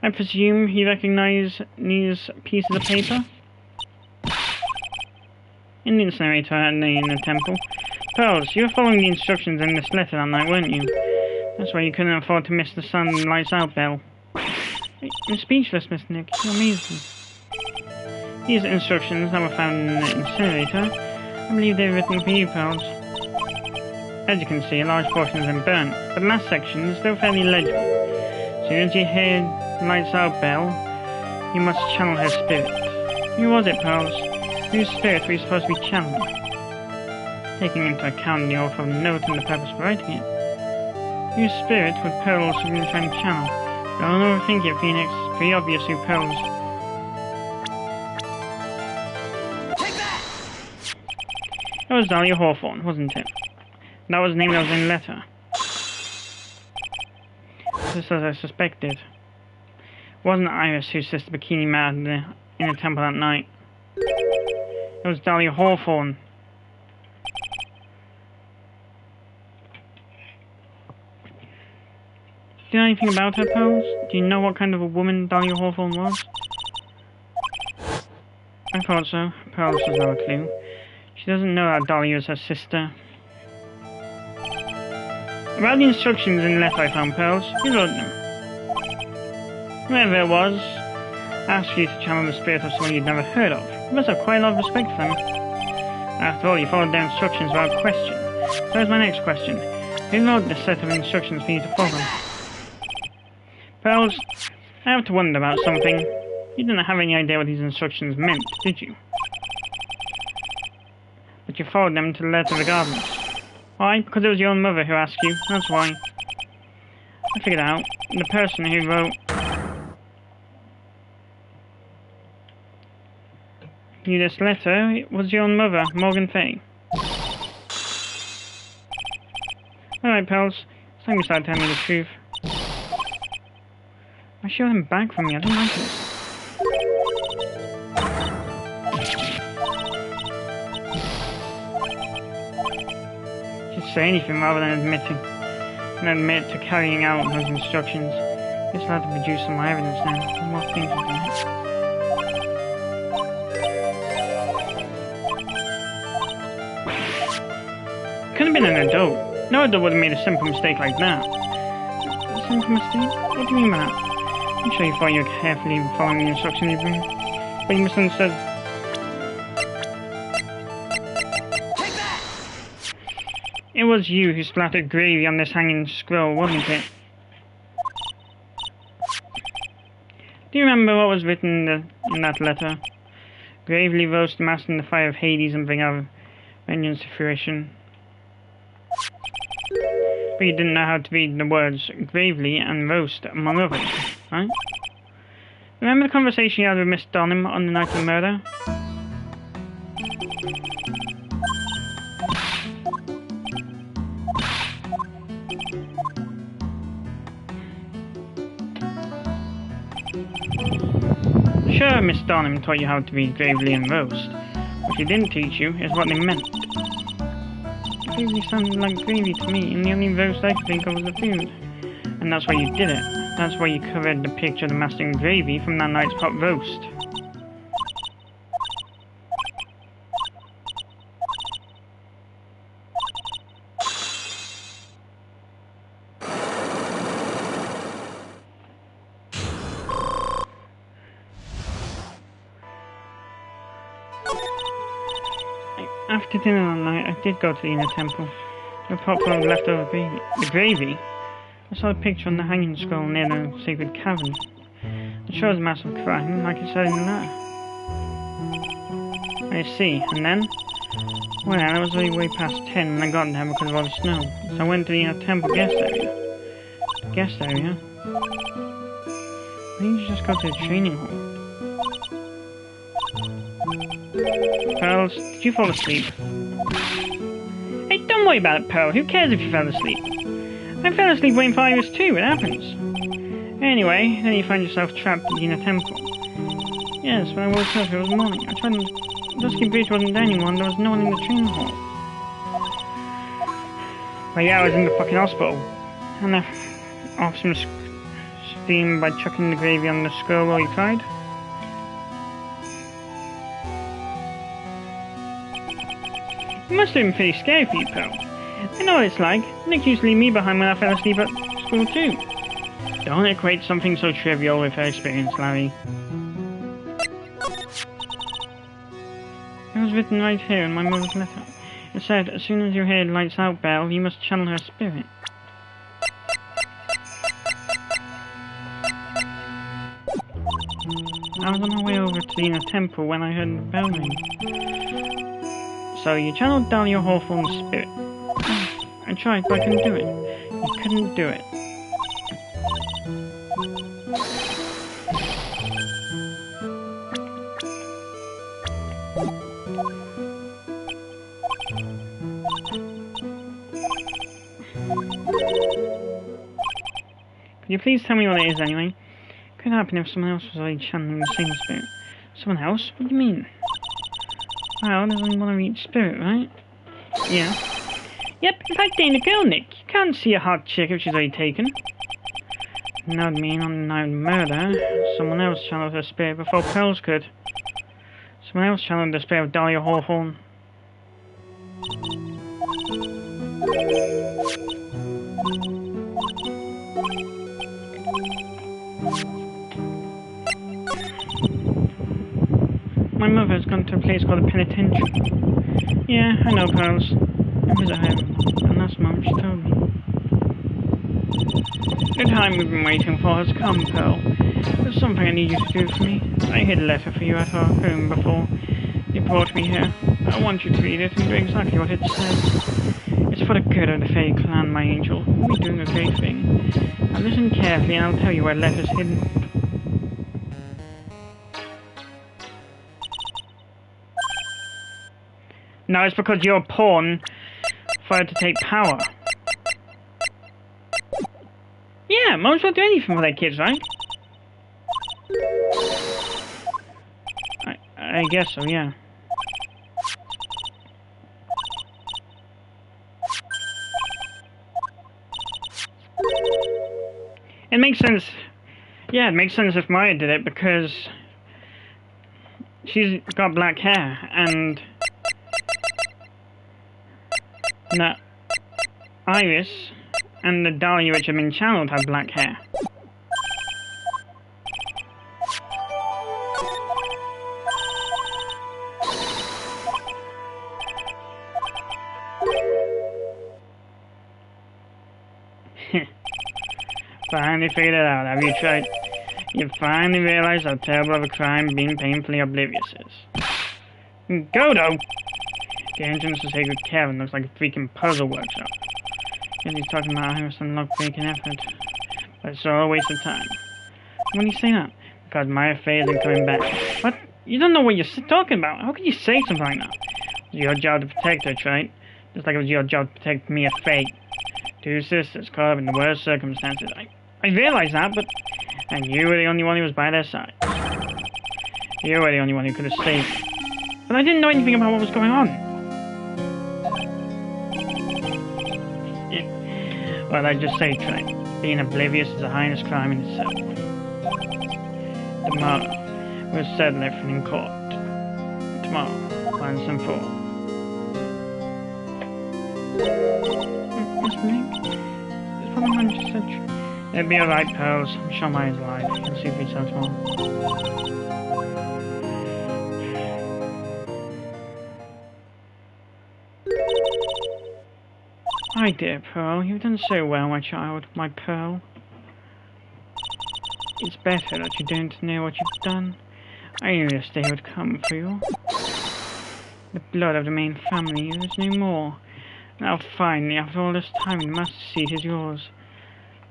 Speaker 1: I presume you recognize these pieces of paper? In the incinerator and in the temple. Pearls, you were following the instructions in this letter that night, weren't you? That's why you couldn't afford to miss the sun lights out bell. I'm speechless, Miss Nick. You're amazing. These instructions that were found in the incinerator, I believe they were written for you, Pearls. As you can see, a large portion has been burnt, but the last section is still fairly legible. As soon as you hear the lights out bell, you must channel her spirit. Who was it, Pearls? Whose spirit were you supposed to be channeling? Taking into account the author of the note and the purpose for writing it. Whose spirit would Pearls have been trying to channel? Don't overthink it, Phoenix. It's pretty obvious who Pearls. Take that! That was Dahlia Hawthorne, wasn't it? That was the name that was in the letter. Just as I suspected. It wasn't Iris who assisted Bikini Man in the temple that night. It was Dahlia Hawthorne. Do you know anything about her, Pearls? Do you know what kind of a woman Dahlia Hawthorne was? I thought so. Pearls has no clue. She doesn't know that Dahlia is her sister. About the instructions in the letter I found, Pearls, who wrote them? Whoever it was, asked you to channel the spirit of someone you'd never heard of. You must have quite a lot of respect for them. After all, you followed their instructions without question. So here's my next question. Who wrote this set of instructions for you to follow? Pearls, I have to wonder about something. You didn't have any idea what these instructions meant, did you? But you followed them to the letter regardless. Why? Because it was your own mother who asked you, that's why. I figured out. The person who wrote you this letter was your own mother, Morgan Fay. Alright, Pearls. It's time you started telling me the truth. I showed him back from me, I don't like it. Just say anything rather than admit to carrying out those instructions. Guess I'll have to produce some more evidence now. One more thing to do. Could have been an adult. No adult would have made a simple mistake like that. A simple mistake? What do you mean by that? I'm sure you thought you were carefully following the instructions you've been, but you misunderstood. Take that! It was you who splattered gravy on this hanging scroll, wasn't it? Do you remember what was written in that letter? Gravely roast the master in the fire of Hades and bring our vengeance to fruition. But you didn't know how to read the words gravely and roast, among others, right? Remember the conversation you had with Miss Donham on the night of the murder? Sure, Miss Donham taught you how to read gravely and roast. What she didn't teach you is what they meant. Gravy sounded like gravy to me, and the only roast I could think of was the food. And that's why you did it. That's why you covered the picture of the master in gravy from that night's pot roast. After dinner that night, I did go to the inner temple. The pot full of leftover gravy. The gravy? I saw a picture on the hanging scroll near the sacred cavern. It shows a massive crime, like it said in the letter. I see, and then? Well, it was already way past 10 when I got there because of all the snow, so I went to the inner temple guest area. Guest area? Why didn't you just go to the training hall? Pearls, did you fall asleep? Hey, don't worry about it, Pearl. Who cares if you fell asleep? I fell asleep waiting for Iris too, it happens. Anyway, then you find yourself trapped in a temple. Yes, when I woke up it was morning. I tried to... Dusky Bridge wasn't there anymore and there was no one in the training hall. Well yeah, I was in the fucking hospital. And let off some steam by chucking the gravy on the skull while you cried. It must have been pretty scary for you, Pearl. I know what it's like. Nick used to leave me behind when I fell asleep at school too. Don't equate something so trivial with her experience, Larry. It was written right here in my mother's letter. It said, as soon as you hear lights out bell, you must channel her spirit. I was on my way over to the inner temple when I heard the bell ring. So you channeled down your Hawthorne's spirit. I tried, but I couldn't do it. You couldn't do it. Could you please tell me what it is anyway? Could happen if someone else was already channeling the same spirit. Someone else? What do you mean? Well, there's only one of each spirit, right? Yeah. Yep, it's like dating a girl, Nick. You can't see a hot chick if she's already taken. That would mean on the night of murder, someone else channeled her spirit before Pearls could. Someone else channeled the spirit of Dahlia Hawthorne. My mother has gone to a place called a penitentiary. Yeah, I know, Pearls. I visit her, and last month she told me. The time we've been waiting for has come, Pearl. There's something I need you to do for me. I hid a letter for you at our home before you brought me here. I want you to read it and do exactly what it says. It's for the good of the Fey clan, my angel. We're doing a great thing. Now listen carefully and I'll tell you where the letter's hidden. No, it's because you're a pawn for her to take power. Yeah, moms will do anything for their kids, right? I guess so, yeah. It makes sense. Yeah, it makes sense if Maya did it because she's got black hair and the Iris and the Dahlia which have been channeled have black hair. Finally figured it out, have you tried? You finally realized how terrible of a crime being painfully oblivious is. Godo! The entrance to Sacred Cavern looks like a freaking puzzle workshop. Yet he's talking about having some lock-breaking effort. But it's all a waste of time. Why do you say that? Because Maya Fey isn't coming back. What? You don't know what you're talking about. How could you say something like that? It's your job to protect her, right? Just like it was your job to protect Mia Fey. Two sisters caught up in the worst circumstances. I realize that, but... And you were the only one who was by their side. You were the only one who could have saved them. But I didn't know anything about what was going on. Yeah. Well, I just say, Trey. Being oblivious is a heinous crime in itself. Tomorrow, we'll settle everything in court. Tomorrow, once and for all. Mr. Nick? It's probably not just such... It'll be alright, Pearls. I'm sure Maya's alive. You'll see if we tell tomorrow. My dear Pearl, you've done so well, my child, my Pearl. It's better that you don't know what you've done. I knew this day would come for you. The blood of the main family is no more. Now finally, after all this time, the master seat is yours.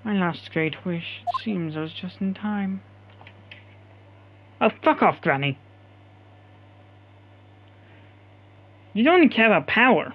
Speaker 1: My last great wish. It seems I was just in time. Oh, fuck off, Granny. You don't even care about power.